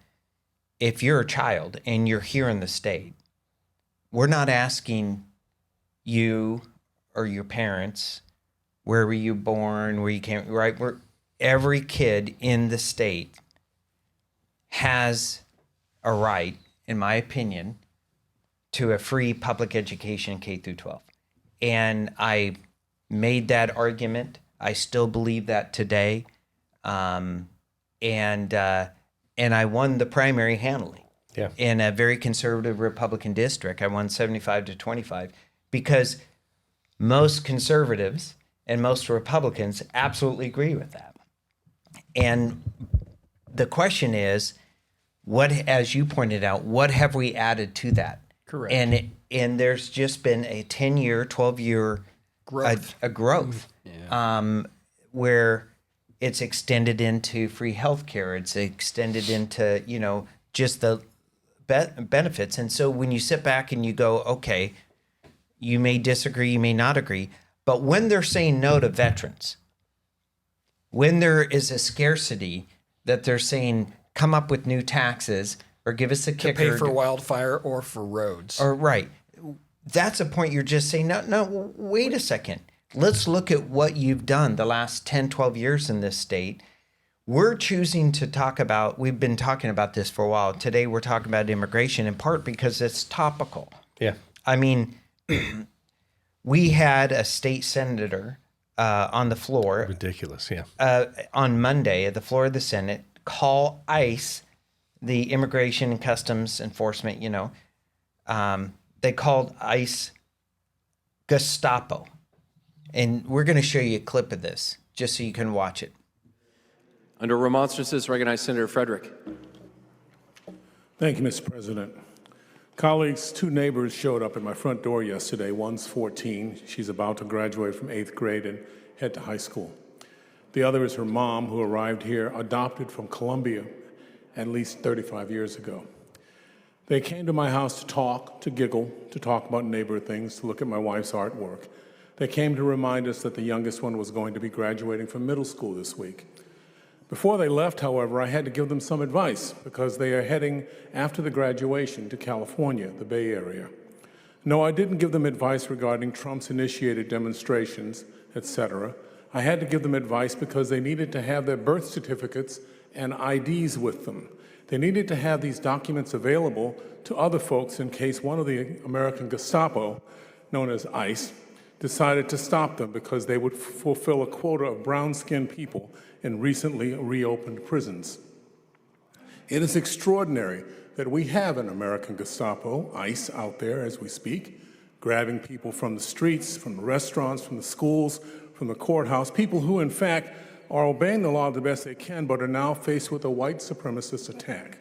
if you're a child and you're here in the state, we're not asking you or your parents, where were you born, where you came, right? Every kid in the state has a right, in my opinion, to a free public education K through 12. And I made that argument. I still believe that today. And I won the primary handily. Yeah. In a very conservative Republican district. I won 75-25 because most conservatives and most Republicans absolutely agree with that. And the question is, what, as you pointed out, what have we added to that? Correct. And there's just been a 10-year, 12-year Growth. a growth where it's extended into free healthcare. It's extended into, just the benefits. And so when you sit back and you go, okay, you may disagree, you may not agree, but when they're saying no to veterans, when there is a scarcity that they're saying, come up with new taxes or give us a kicker. To pay for wildfire or for roads. Or right. That's a point you're just saying, no, wait a second. Let's look at what you've done the last 10, 12 years in this state. We're choosing to talk about, we've been talking about this for a while. Today we're talking about immigration in part because it's topical. Yeah. I mean, we had a state senator on the floor. Ridiculous, yeah. On Monday at the floor of the Senate, call ICE, the Immigration and Customs Enforcement, they called ICE Gestapo. And we're going to show you a clip of this just so you can watch it. Under remonstrances, recognize Senator Frederick. Thank you, Mr. President. Colleagues, two neighbors showed up at my front door yesterday. One's 14. She's about to graduate from 8th grade and head to high school. The other is her mom, who arrived here adopted from Colombia at least 35 years ago. They came to my house to talk, to giggle, to talk about neighbor things, to look at my wife's artwork. They came to remind us that the youngest one was going to be graduating from middle school this week. Before they left, however, I had to give them some advice because they are heading after the graduation to California, the Bay Area. No, I didn't give them advice regarding Trump's initiated demonstrations, etc. I had to give them advice because they needed to have their birth certificates and IDs with them. They needed to have these documents available to other folks in case one of the American Gestapo, known as ICE, decided to stop them because they would fulfill a quota of brown-skinned people in recently reopened prisons. It is extraordinary that we have an American Gestapo, ICE, out there as we speak, grabbing people from the streets, from the restaurants, from the schools, from the courthouse, people who, in fact, are obeying the law the best they can, but are now faced with a white supremacist attack.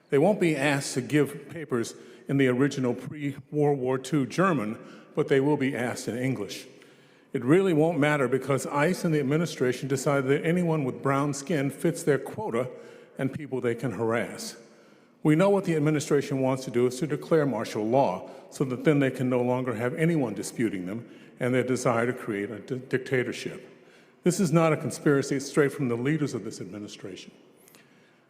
They won't be asked to give papers in the original pre-World War II German, but they will be asked in English. It really won't matter because ICE and the administration decided that anyone with brown skin fits their quota and people they can harass. We know what the administration wants to do is to declare martial law so that then they can no longer have anyone disputing them and their desire to create a dictatorship. This is not a conspiracy, it's straight from the leaders of this administration.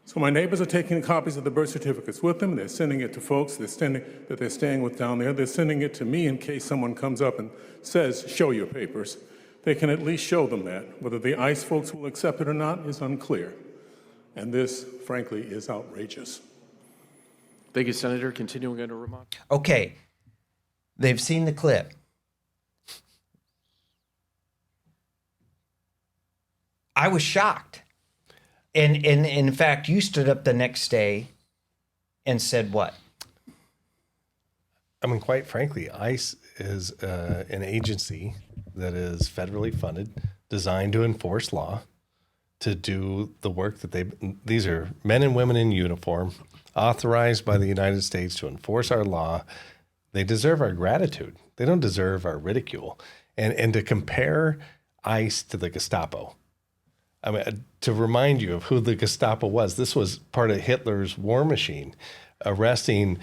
So my neighbors are taking copies of the birth certificates with them. They're sending it to folks that they're staying with down there. They're sending it to me in case someone comes up and says, show your papers. They can at least show them that. Whether the ICE folks will accept it or not is unclear. And this, frankly, is outrageous. Thank you, Senator. Continuing under remark. Okay, they've seen the clip. I was shocked. And in fact, you stood up the next day and said what? I mean, quite frankly, ICE is an agency that is federally funded, designed to enforce law, to do the work that these are men and women in uniform, authorized by the United States to enforce our law. They deserve our gratitude. They don't deserve our ridicule. And to compare ICE to the Gestapo, I mean, to remind you of who the Gestapo was, this was part of Hitler's war machine, arresting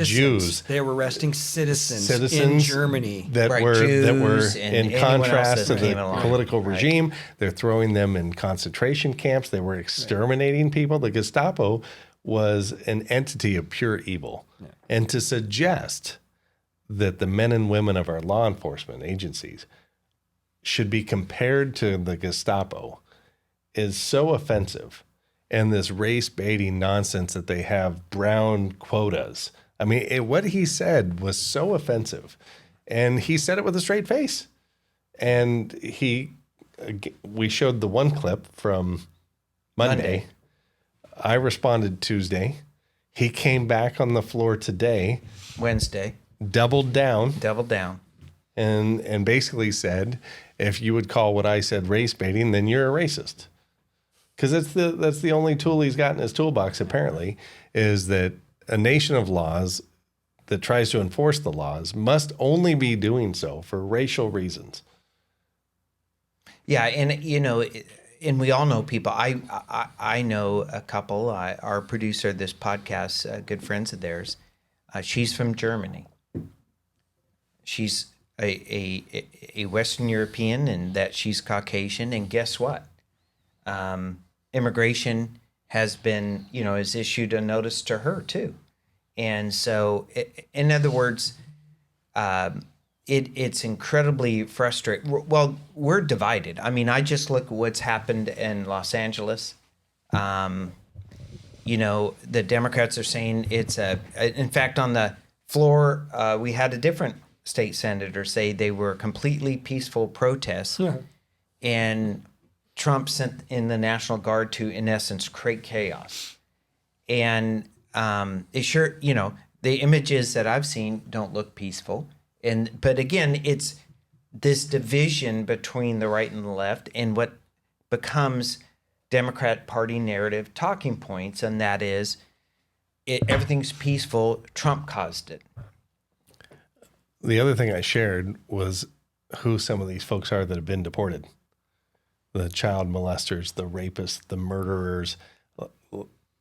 Jews. They were arresting citizens in Germany that right, were Jews in contrast to the along. political regime. They're throwing them in concentration camps. They were exterminating people. The Gestapo was an entity of pure evil. Yeah. And to suggest that the men and women of our law enforcement agencies should be compared to the Gestapo is so offensive. And this race baiting nonsense that they have brown quotas. I mean, what he said was so offensive, and he said it with a straight face. And we showed the one clip from Monday. I responded Tuesday. He came back on the floor today, Wednesday, doubled down, and basically said, if you would call what I said race baiting, then you're a racist. Because that's the only tool he's got in his toolbox, apparently, is that a nation of laws that tries to enforce the laws must only be doing so for racial reasons. Yeah, and and we all know people. I know a couple. Our producer of this podcast, good friends of theirs. She's from Germany. She's a Western European, and that she's Caucasian. And guess what? Immigration has been, has issued a notice to her too. And so, in other words, it's incredibly frustrating. Well, we're divided. I mean, I just look at what's happened in Los Angeles. The Democrats are saying in fact, on the floor, we had a different state senator say they were completely peaceful protests. Yeah. And Trump sent in the National Guard to, in essence, create chaos. And it sure, the images that I've seen don't look peaceful. But again, it's this division between the right and the left and what becomes Democrat Party narrative talking points, and that is everything's peaceful, Trump caused it. The other thing I shared was who some of these folks are that have been deported. The child molesters, the rapists, the murderers.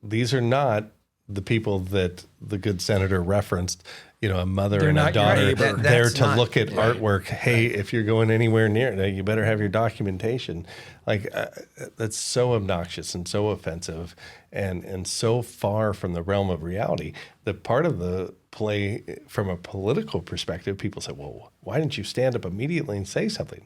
These are not the people that the good senator referenced, a mother They're and a not your daughter neighbor. there to That's look at artwork. Hey, if you're going anywhere near it, you better have your documentation. That's so obnoxious and so offensive and so far from the realm of reality. That part of the play from a political perspective, people say, well, why didn't you stand up immediately and say something?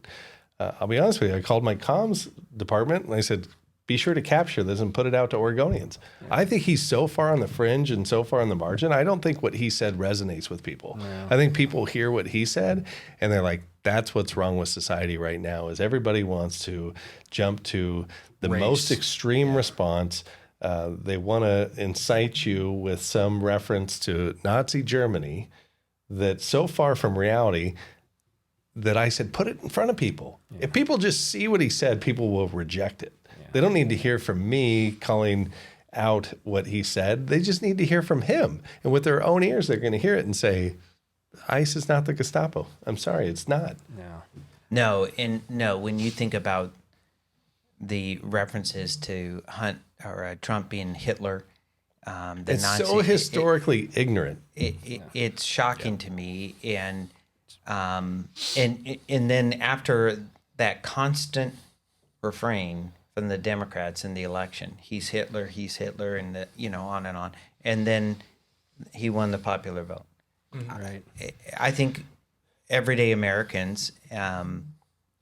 I'll be honest with you. I called my comms department and I said, be sure to capture this and put it out to Oregonians. Yeah. I think he's so far on the fringe and so far on the margin. I don't think what he said resonates with people. No. I think people hear what he said and they're like, that's what's wrong with society right now is everybody wants to jump to the most extreme response. They want to incite you with some reference to Nazi Germany that's so far from reality that I said, put it in front of people. Yeah. If people just see what he said, people will reject it. They don't need to hear from me calling out what he said. They just need to hear from him. And with their own ears, they're going to hear it and say, ICE is not the Gestapo. I'm sorry, it's not. No, when you think about the references to Trump being Hitler, it's Nazi, so historically ignorant. It's shocking to me. And then after that constant refrain from the Democrats in the election, he's Hitler, and on and on. And then he won the popular vote. Right. I think everyday Americans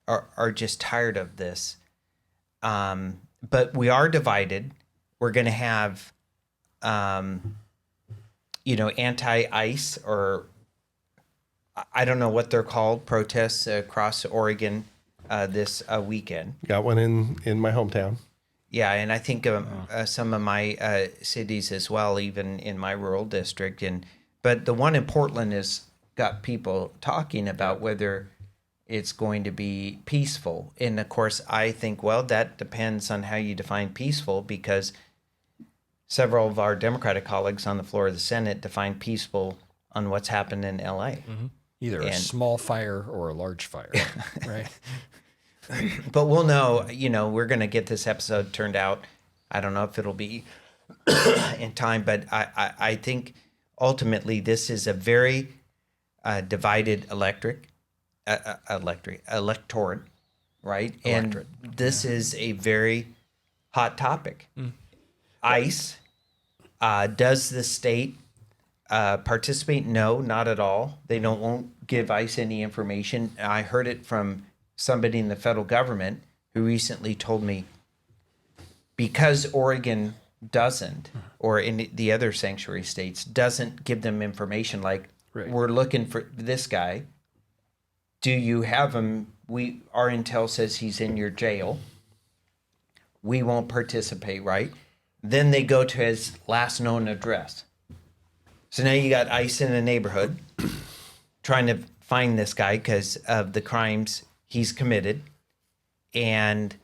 are just tired of this. But we are divided. We're going to have, anti-ICE, or I don't know what they're called, protests across Oregon this weekend. Got one in my hometown. Yeah, and I think some of my cities as well, even in my rural district. But the one in Portland has got people talking about whether it's going to be peaceful. And of course, I think, well, that depends on how you define peaceful, because several of our Democratic colleagues on the floor of the Senate define peaceful on what's happened in LA. Mm-hmm. Either a small fire or a large fire, right? But we'll know, we're going to get this episode turned out. I don't know if it'll be in time, but I think ultimately this is a very divided electorate, right? And this is a very hot topic. ICE, does the state participate? No, not at all. They won't give ICE any information. I heard it from somebody in the federal government who recently told me, because Oregon doesn't, or in the other sanctuary states, doesn't give them information like, we're looking for this guy. Do you have him? Our intel says he's in your jail. We won't participate, right? Then they go to his last known address. So now you got ICE in a neighborhood trying to find this guy because of the crimes he's committed. And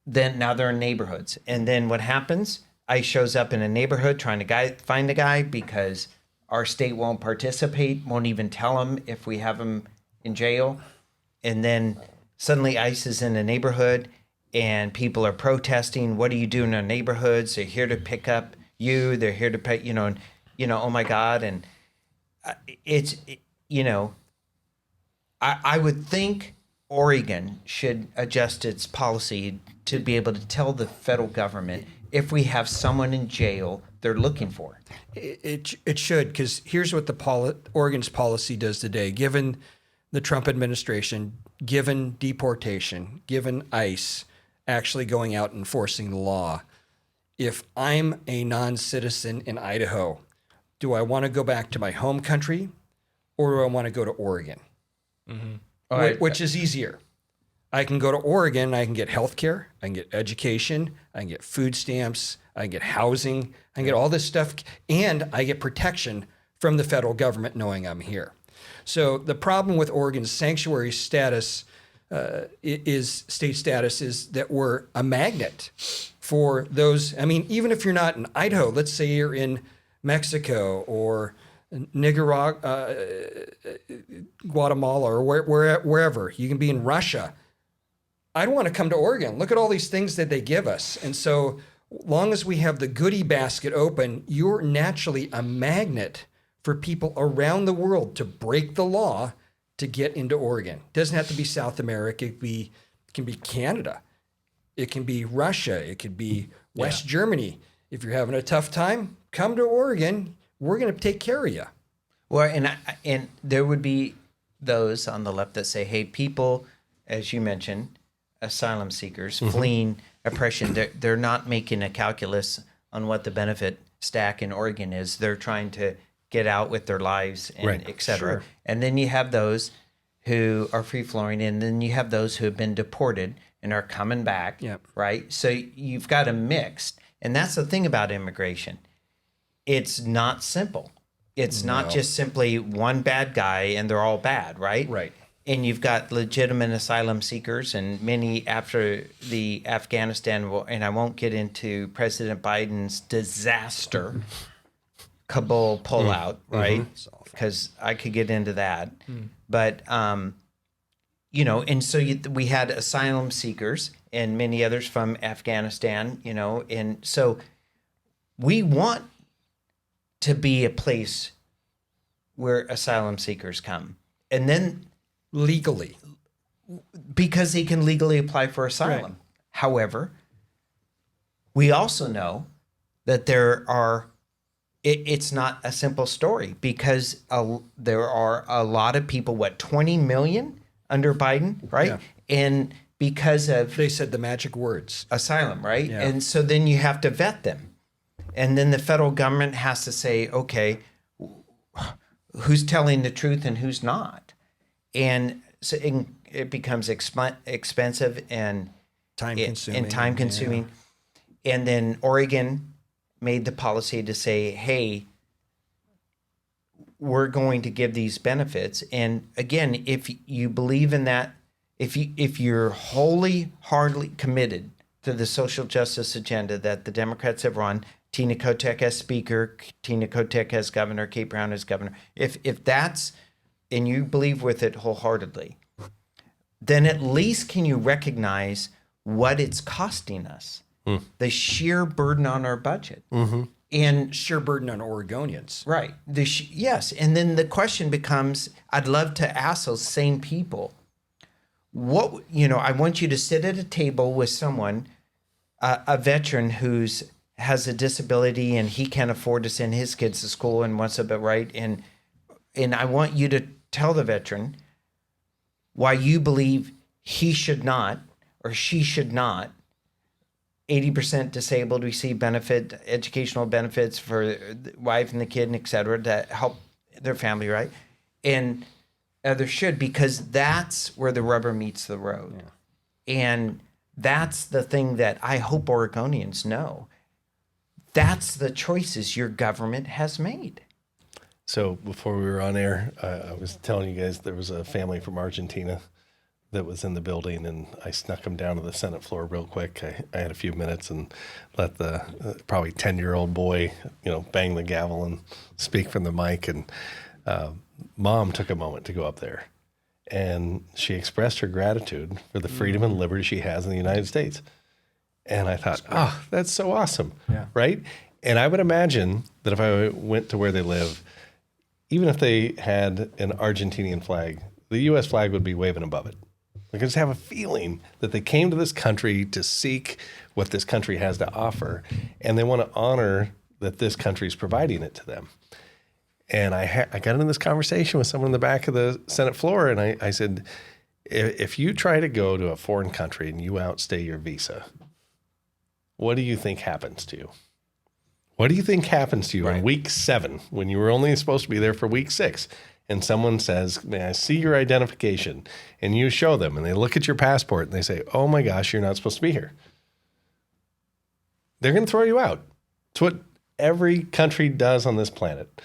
then now they're in neighborhoods. And then what happens? ICE shows up in a neighborhood trying to find the guy because our state won't participate, won't even tell him if we have him in jail. And then suddenly ICE is in a neighborhood and people are protesting. What do you do in our neighborhoods? They're here to pick up you. They're here to pay, oh my God. And I would think Oregon should adjust its policy to be able to tell the federal government if we have someone in jail they're looking for. It should, because here's what Oregon's policy does today. Given the Trump administration, given deportation, given ICE actually going out and enforcing the law, if I'm a non-citizen in Idaho, do I want to go back to my home country or do I want to go to Oregon? Mm-hmm. Which is easier? I can go to Oregon, I can get health care, I can get education, I can get food stamps, I can get housing, I can get all this stuff, and I get protection from the federal government knowing I'm here. So the problem with Oregon's sanctuary status state status is that we're a magnet for those. I mean, even if you're not in Idaho, let's say you're in Mexico or Nicaragua, Guatemala, or wherever. You can be in Russia. I don't want to come to Oregon. Look at all these things that they give us. And so long as we have the goodie basket open, you're naturally a magnet for people around the world to break the law to get into Oregon. It doesn't have to be South America. It can be Canada. It can be Russia. It could be West Germany. If you're having a tough time, come to Oregon. We're going to take care of you. Well, and there would be those on the left that say, hey, people, as you mentioned, asylum seekers fleeing oppression, they're not making a calculus on what the benefit stack in Oregon is. They're trying to get out with their lives and et cetera. Sure. And then you have those who are free-flowing, and then you have those who have been deported and are coming back, right? So you've got a mix. And that's the thing about immigration. It's not simple. It's not just simply one bad guy and they're all bad, right? Right. And you've got legitimate asylum seekers, and many after the Afghanistan war, and I won't get into President Biden's disaster Kabul pullout, right? Because I could get into that. But, you know, and so we had asylum seekers and many others from Afghanistan, you know, and so we want to be a place where asylum seekers come. And then legally, because they can legally apply for asylum. Right. However, we also know that it's not a simple story, because there are a lot of people, 20 million under Biden, right? Yeah. And because of... They said the magic words. Asylum, right? Yeah. And so then you have to vet them. And then the federal government has to say, okay, who's telling the truth and who's not? And so it becomes expensive and time-consuming. Yeah. And then Oregon made the policy to say, hey, we're going to give these benefits. And again, if you believe in that, if you're wholeheartedly committed to the social justice agenda that the Democrats have run, Tina Kotek as speaker, Tina Kotek as governor, Kate Brown as governor, if that's, and you believe with it wholeheartedly, then at least can you recognize what it's costing us, the sheer burden on our budget. And sheer burden on Oregonians. Right. Yes. And then the question becomes, I'd love to ask those same people, I want you to sit at a table with someone, a veteran has a disability and he can't afford to send his kids to school and wants to be right. And I want you to tell the veteran why you believe he should not or she should not 80% disabled receive educational benefits for the wife and the kid and et cetera to help their family, right? And others should, because that's where the rubber meets the road. Yeah. And that's the thing that I hope Oregonians know. That's the choices your government has made. So before we were on air, I was telling you guys there was a family from Argentina that was in the building, and I snuck them down to the Senate floor real quick. I had a few minutes and let the probably 10-year-old boy, bang the gavel and speak from the mic. And Mom took a moment to go up there, and she expressed her gratitude for the freedom and liberty she has in the United States. And I thought, that's so awesome, right? And I would imagine that if I went to where they live, even if they had an Argentinian flag, the U.S. flag would be waving above it. I just have a feeling that they came to this country to seek what this country has to offer, and they want to honor that this country is providing it to them. And I got into this conversation with someone in the back of the Senate floor, and I said, if you try to go to a foreign country and you outstay your visa, what do you think happens to you? What do you think happens to you in week 7 when you were only supposed to be there for week 6? And someone says, may I see your identification? And you show them, and they look at your passport, and they say, oh my gosh, you're not supposed to be here. They're going to throw you out. It's what every country does on this planet,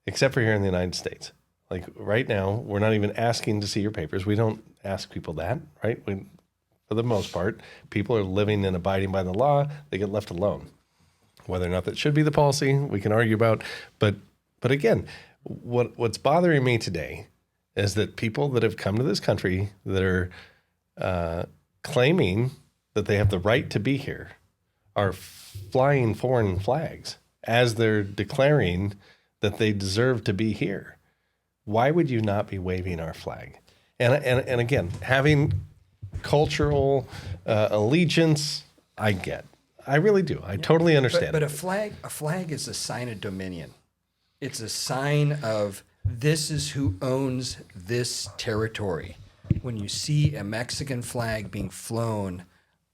except for here in the United States. Like right now, we're not even asking to see your papers. We don't ask people that, right? For the most part, people are living and abiding by the law. They get left alone. Whether or not that should be the policy, we can argue about. But again, what's bothering me today is that people that have come to this country that are claiming that they have the right to be here are flying foreign flags as they're declaring that they deserve to be here. Why would you not be waving our flag? And again, having cultural allegiance, I get. I really do. I totally understand. But a flag is a sign of dominion. It's a sign of this is who owns this territory. When you see a Mexican flag being flown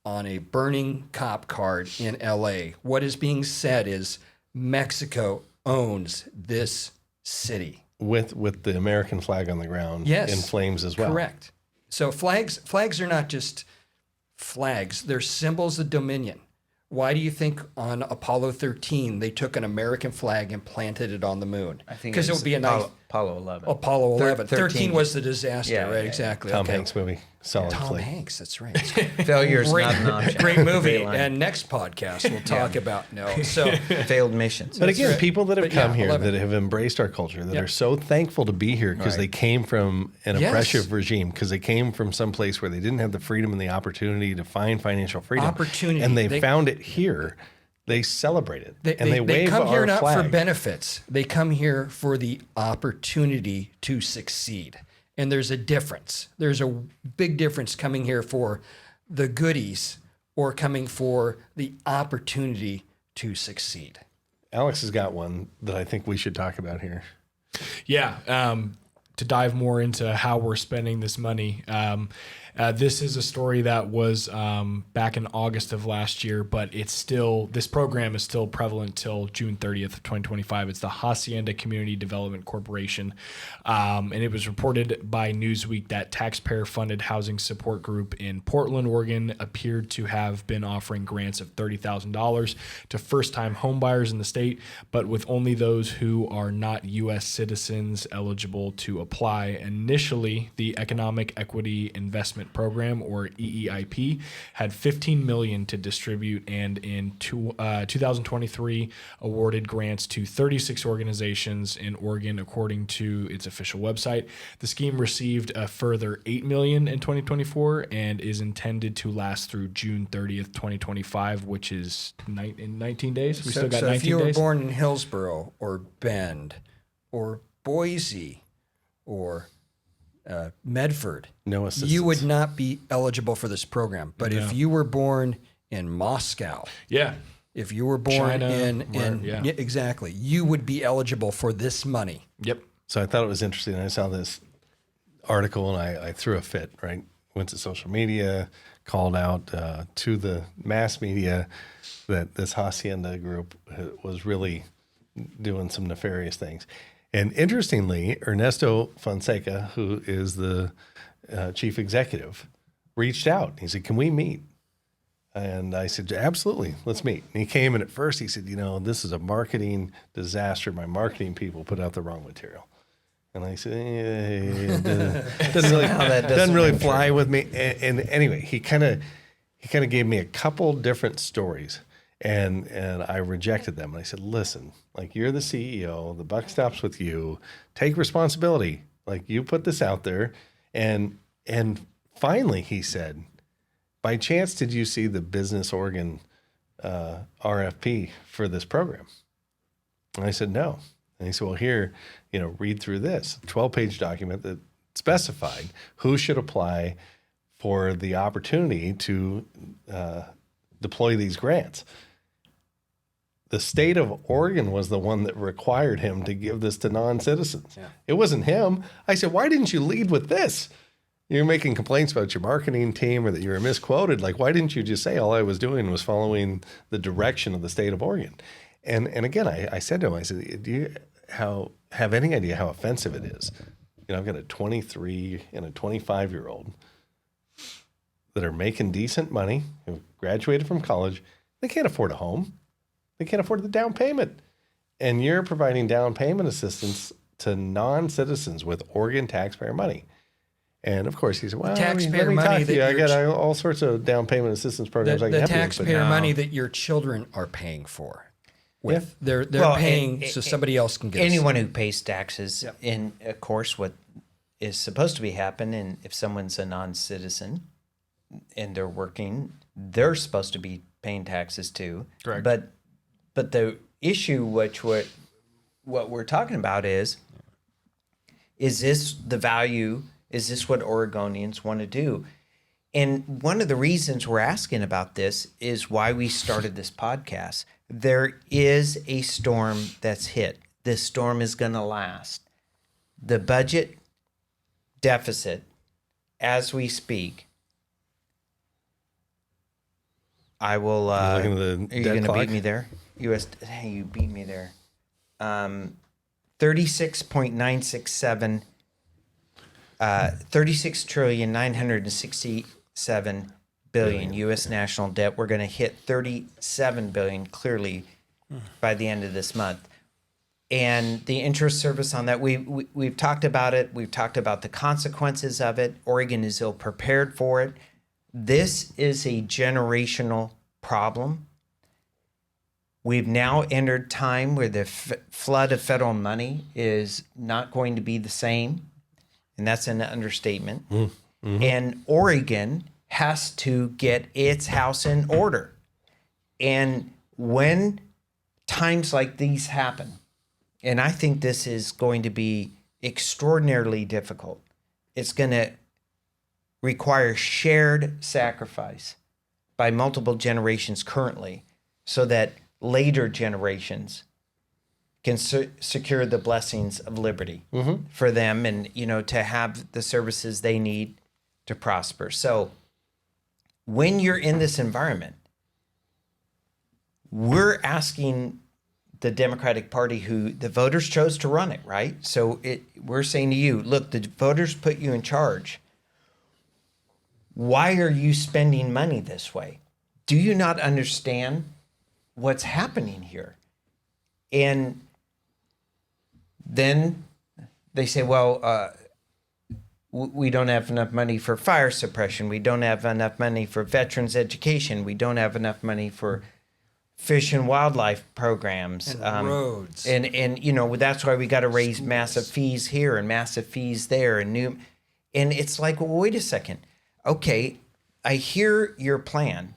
on a burning cop car in LA, what is being said is Mexico owns this city. With the American flag on the ground in flames as well. Correct. So flags are not just flags, they're symbols of dominion. Why do you think on Apollo 13 they took an American flag and planted it on the moon? I think because it would be a nice Apollo 11. Apollo 11. 13 was the disaster, Yeah, right? yeah, Exactly. Tom Hanks movie. Solid Tom flick. Hanks, that's right. Failure is not an option. Great movie. Great line. And next podcast we'll talk about so Failed missions. But again, right. people that have But come yeah, here 11. that have embraced our culture, that Yep. are so thankful to be here because they came from an Yes. oppressive regime, because they came from some place where they didn't have the freedom and the opportunity to find financial freedom. Opportunity. And they They- found it here. They celebrate it. and they wave come here our not flag. for benefits. They come here for the opportunity to succeed. And there's a difference. There's a big difference coming here for the goodies or coming for the opportunity to succeed. Alex has got one that I think we should talk about here. Yeah. To dive more into how we're spending this money. This is a story that was back in August of last year, but this program is still prevalent till June 30th of 2025. It's the Hacienda Community Development Corporation. And it was reported by Newsweek that taxpayer-funded housing support group in Portland, Oregon appeared to have been offering grants of $30,000 to first-time homebuyers in the state, but with only those who are not U.S. citizens eligible to apply. Initially, the Economic Equity Investment Program, or EEIP, had $15 million to distribute, and in 2023 awarded grants to 36 organizations in Oregon, according to its official website. The scheme received a further $8 million in 2024 and is intended to last through June 30th, 2025, which is in 19 days. We still got 19 days. If you were born in Hillsborough or Bend or Boise or Medford, No assistance. you would not be eligible for this program. But if you were born in Moscow, Yeah. if you were born China, yeah, exactly, you would be eligible for this money. Yep. So I thought it was interesting. I saw this article and I threw a fit, right? Went to social media, called out to the mass media that this Hacienda group was really doing some nefarious things. And interestingly, Ernesto Fonseca, who is the chief executive, reached out. He said, "Can we meet?" And I said, "Absolutely, let's meet." And he came, and at first he said, "This is a marketing disaster. My marketing people put out the wrong material." And I said, doesn't really fly with me. And anyway, he kind of gave me a couple different stories, and I rejected them. And I said, "Listen, like, you're the CEO, the buck stops with you. Take responsibility. Like, you put this out there." And finally, he said, "By chance, did you see the Business Oregon RFP for this program?" And I said, "No." And he said, "Well, here, read through this 12-page document that specified who should apply for the opportunity to deploy these grants. The state of Oregon was the one that required him to give this to non-citizens. Yeah. It wasn't him." I said, "Why didn't you lead with this? You're making complaints about your marketing team or that you were misquoted. Like, why didn't you just say all I was doing was following the direction of the state of Oregon?" And again, I said to him, I said, "Do you have any idea how offensive it is? I've got a 23 and a 25-year-old that are making decent money, who graduated from college. They can't afford a home. They can't afford the down payment. And you're providing down payment assistance to non-citizens with Oregon taxpayer money." And of course, he said, "Well, taxpayer let me money talk to you. that I got all sorts of down payment assistance programs I can The help you with." taxpayer money that your children are paying for. They're Well, paying so somebody else can get anyone who pays taxes. In of course, what is supposed to be happening if someone's a non-citizen, and they're working, they're supposed to be paying taxes too. Correct. But the issue, what we're talking about is this the value? Is this what Oregonians want to do? And one of the reasons we're asking about this is why we started this podcast. There is a storm that's hit. This storm is going to last. The budget deficit, as we speak, I will. Are you going to beat me there? Hey, you beat me there. 36.967. 36,967 billion U.S. national debt. We're going to hit 37 billion clearly by the end of this month. And the interest service on that, we've talked about it. We've talked about the consequences of it. Oregon is ill prepared for it. This is a generational problem. We've now entered time where the flood of federal money is not going to be the same. And that's an understatement. Mm-hmm. And Oregon has to get its house in order. And when times like these happen, and I think this is going to be extraordinarily difficult, it's going to require shared sacrifice by multiple generations currently so that later generations can secure the blessings of liberty for them and, to have the services they need to prosper. So when you're in this environment, we're asking the Democratic Party, who the voters chose to run it, right? So we're saying to you, look, the voters put you in charge. Why are you spending money this way? Do you not understand what's happening here? And then they say, well, we don't have enough money for fire suppression. We don't have enough money for veterans education. We don't have enough money for fish and wildlife programs. And roads. And that's why we got to raise massive fees here and massive fees there. And it's like, well, wait a second. Okay, I hear your plan.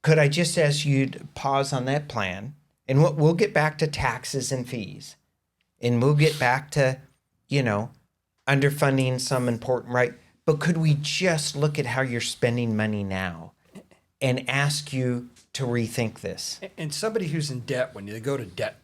Could I just ask you to pause on that plan? And we'll get back to taxes and fees. And we'll get back to, underfunding some important right. But could we just look at how you're spending money now and ask you to rethink this? And somebody who's in debt, when they go to debt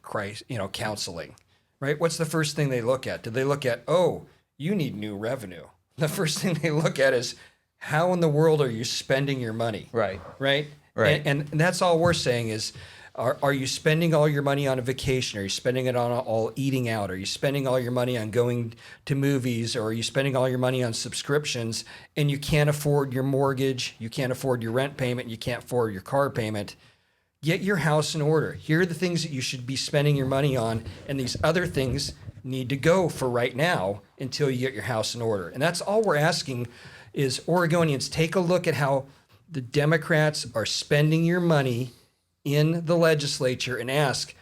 counseling, right? What's the first thing they look at? Do they look at, oh, you need new revenue? The first thing they look at is, how in the world are you spending your money? Right. Right? Right. And that's all we're saying is, are you spending all your money on a vacation? Are you spending it on all eating out? Are you spending all your money on going to movies? Or are you spending all your money on subscriptions and you can't afford your mortgage, you can't afford your rent payment, you can't afford your car payment? Get your house in order. Here are the things that you should be spending your money on, and these other things need to go for right now until you get your house in order. And that's all we're asking is, Oregonians, take a look at how the Democrats are spending your money in the legislature and ask,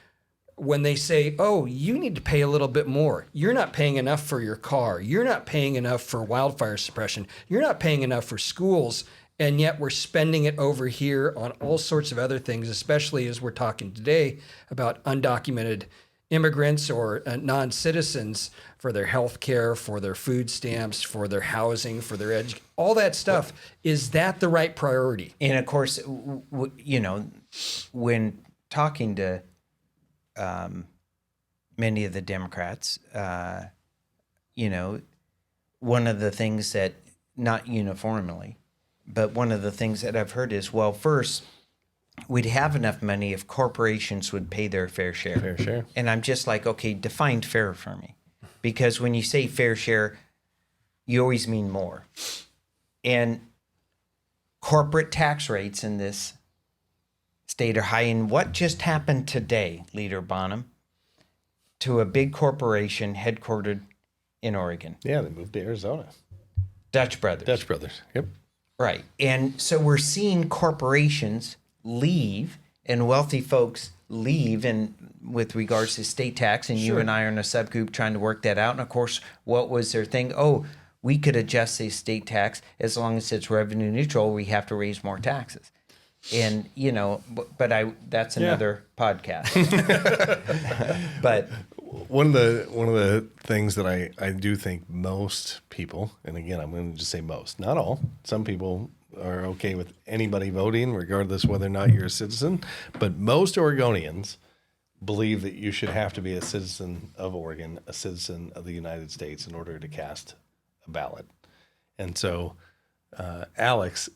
when they say, oh, you need to pay a little bit more. You're not paying enough for your car. You're not paying enough for wildfire suppression. You're not paying enough for schools. And yet we're spending it over here on all sorts of other things, especially as we're talking today about undocumented immigrants or non-citizens, for their health care, for their food stamps, for their housing, for their education, all that stuff. Is that the right priority? And of course, when talking to many of the Democrats, one of the things that, not uniformly, but one of the things that I've heard is, well, first, we'd have enough money if corporations would pay their fair share. Fair share. And I'm just like, okay, define fair for me. Because when you say fair share, you always mean more. And corporate tax rates in this state are high. And what just happened today, Leader Bonham, to a big corporation headquartered in Oregon? Yeah, they moved to Arizona. Dutch Brothers. Yep. Right. And so we're seeing corporations leave and wealthy folks leave, and with regards to state tax, and you and I are in a subgroup trying to work that out. And of course, what was their thing? Oh, we could adjust the estate tax as long as it's revenue neutral. We have to raise more taxes. And, but that's another podcast. But one of the things that I do think most people, and again, I'm going to just say most, not all, some people are okay with anybody voting, regardless whether or not you're a citizen, but most Oregonians believe that you should have to be a citizen of Oregon, a citizen of the United States in order to cast a ballot. And so, Alex,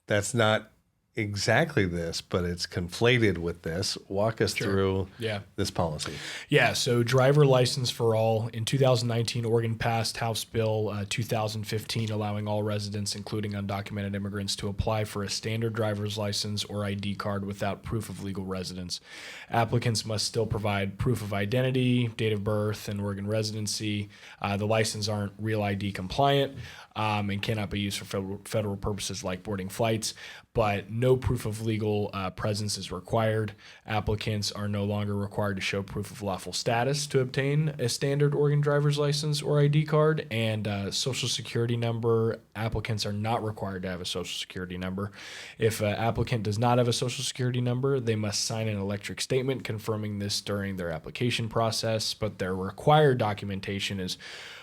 that's not exactly this, but it's conflated with this. Walk us through this policy. Yeah, so driver license for all. In 2019, Oregon passed House Bill 2015, allowing all residents, including undocumented immigrants, to apply for a standard driver's license or ID card without proof of legal residence. Applicants must still provide proof of identity, date of birth, and Oregon residency. The license aren't Real ID compliant and cannot be used for federal purposes like boarding flights, but no proof of legal presence is required. Applicants are no longer required to show proof of lawful status to obtain a standard Oregon driver's license or ID card, and social security number. Applicants are not required to have a social security number. If an applicant does not have a social security number, they must sign an electric statement confirming this during their application process, but their required documentation is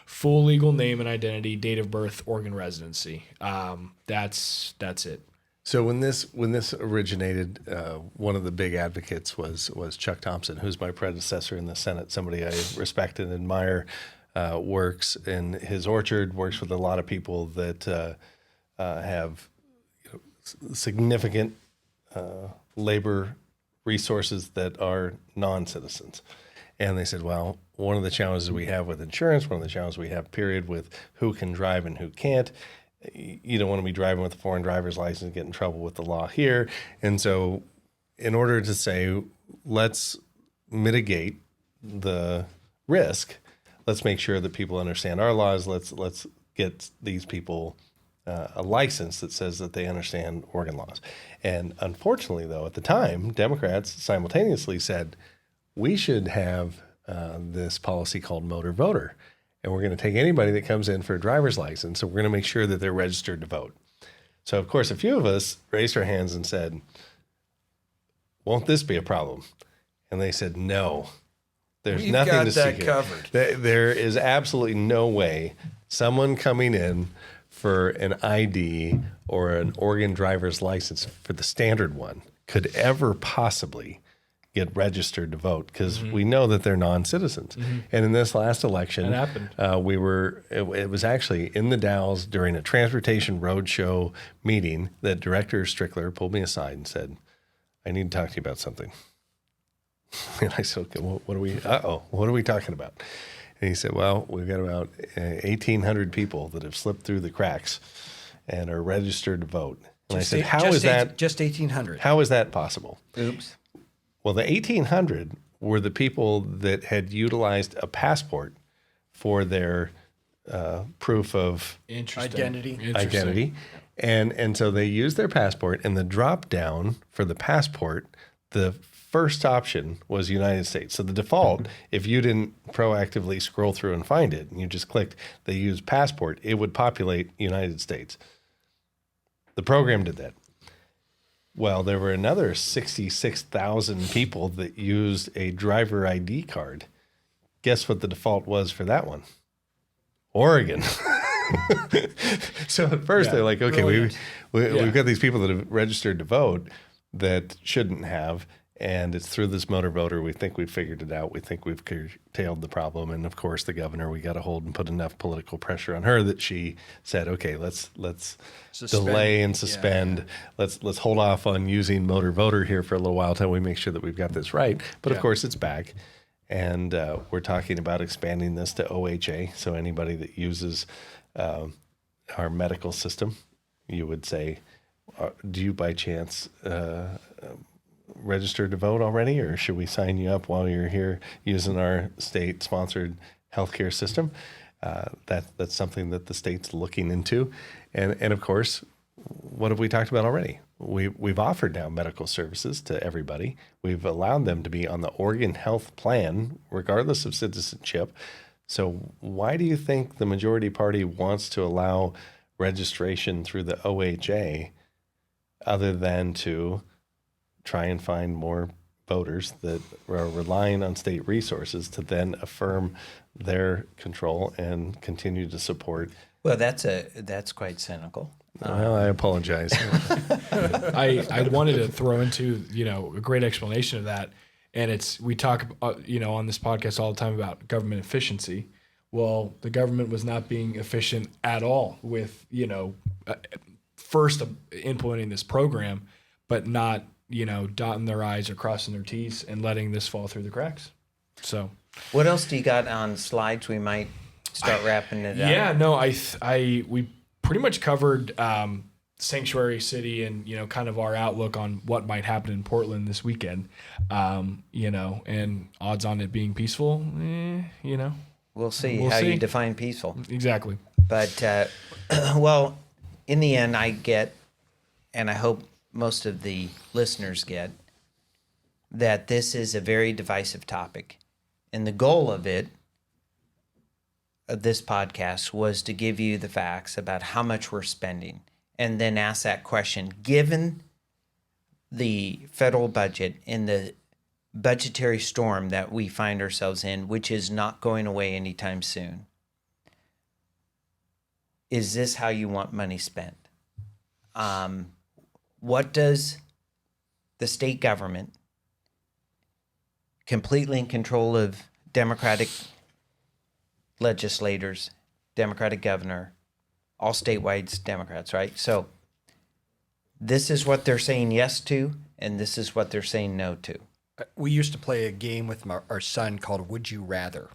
full legal name and identity, date of birth, Oregon residency. That's it. So when this originated, one of the big advocates was Chuck Thompson, who's my predecessor in the Senate, somebody I respect and admire, works in his orchard, works with a lot of people that have significant labor resources that are non-citizens. And they said, well, one of the challenges we have with insurance, one of the challenges we have, period, with who can drive and who can't, you don't want to be driving with a foreign driver's license and get in trouble with the law here. And so in order to say, let's mitigate the risk, let's make sure that people understand our laws. Let's get these people a license that says that they understand Oregon laws. And unfortunately, though, at the time, Democrats simultaneously said, we should have this policy called motor voter. And we're going to take anybody that comes in for a driver's license, and we're going to make sure that they're registered to vote. So, of course, a few of us raised our hands and said, won't this be a problem? And they said, no, there's nothing to see here. Covered. There is absolutely no way someone coming in for an ID or an Oregon driver's license for the standard one could ever possibly get registered to vote, because we know that they're non-citizens. And in this last election, it was actually in the Dalles during a transportation roadshow meeting that Director Strickler pulled me aside and said, I need to talk to you about something. And I said, okay, what are we talking about? And he said, well, we've got about 1,800 people that have slipped through the cracks and are registered to vote. And I said, how is that? Just 1,800. How is that possible? oops. Well, the 1,800 were the people that had utilized a passport for their proof of Identity. And so they used their passport, and the drop down for the passport, the first option was United States. So the default, if you didn't proactively scroll through and find it, and you just clicked, they used passport, it would populate United States. The program did that. Well, there were another 66,000 people that used a driver ID card. Guess what the default was for that one? Oregon. So at first they're like, okay, we've got these people that have registered to vote that shouldn't have, and it's through this motor voter. We think we've figured it out. We think we've curtailed the problem. And of course, the governor, we got to hold and put enough political pressure on her that she said, okay, let's delay and suspend. Yeah. Let's hold off on using motor voter here for a little while until we make sure that we've got this right. But of course, it's back. And we're talking about expanding this to OHA. So anybody that uses our medical system, you would say, do you by chance registered to vote already, or should we sign you up while you're here using our state-sponsored healthcare system? That's something that the state's looking into. And of course, what have we talked about already? We've offered now medical services to everybody. We've allowed them to be on the Oregon Health Plan, regardless of citizenship, So why do you think the majority party wants to allow registration through the OHA other than to try and find more voters that are relying on state resources to then affirm their control and continue to support? Well, that's quite cynical. Well, I apologize. I wanted to throw into, a great explanation of that. And we talk, on this podcast all the time about government efficiency. Well, the government was not being efficient at all with, first implementing this program, but not, dotting their I's or crossing their T's and letting this fall through the cracks. So, what else do you got on slides? We might start wrapping it up. Yeah, no, we pretty much covered Sanctuary City and, kind of our outlook on what might happen in Portland this weekend, and odds on it being peaceful, We'll see you define peaceful. Exactly. But, well, in the end, I get, and I hope most of the listeners get, that this is a very divisive topic. And the goal of this podcast was to give you the facts about how much we're spending and then ask that question, given the federal budget and the budgetary storm that we find ourselves in, which is not going away anytime soon, is this how you want money spent? What does the state government, completely in control of Democratic legislators, Democratic governor, all statewide Democrats, right? So this is what they're saying yes to, and this is what they're saying no to. We used to play a game with our son called Would You Rather,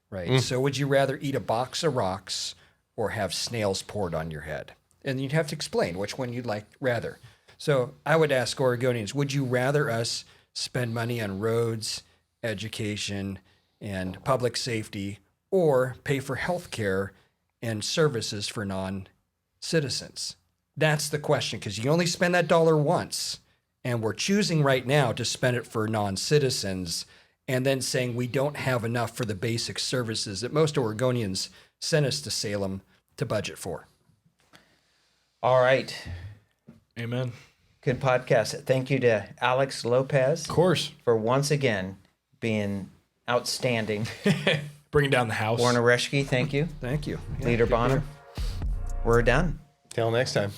right? So would you rather eat a box of rocks or have snails poured on your head? And you'd have to explain which one you'd like rather. So I would ask Oregonians, would you rather us spend money on roads, education, and public safety, or pay for health care and services for non-citizens? That's the question, because you only spend that dollar once, and we're choosing right now to spend it for non-citizens and then saying we don't have enough for the basic services that most Oregonians sent us to Salem to budget for. All right. Amen. Good podcast. Thank you to Alex Lopez. Of course. For once again being outstanding. Bringing down the house. Werner Reschke, thank you. Thank you. Leader Bonham. We're done. Till next time.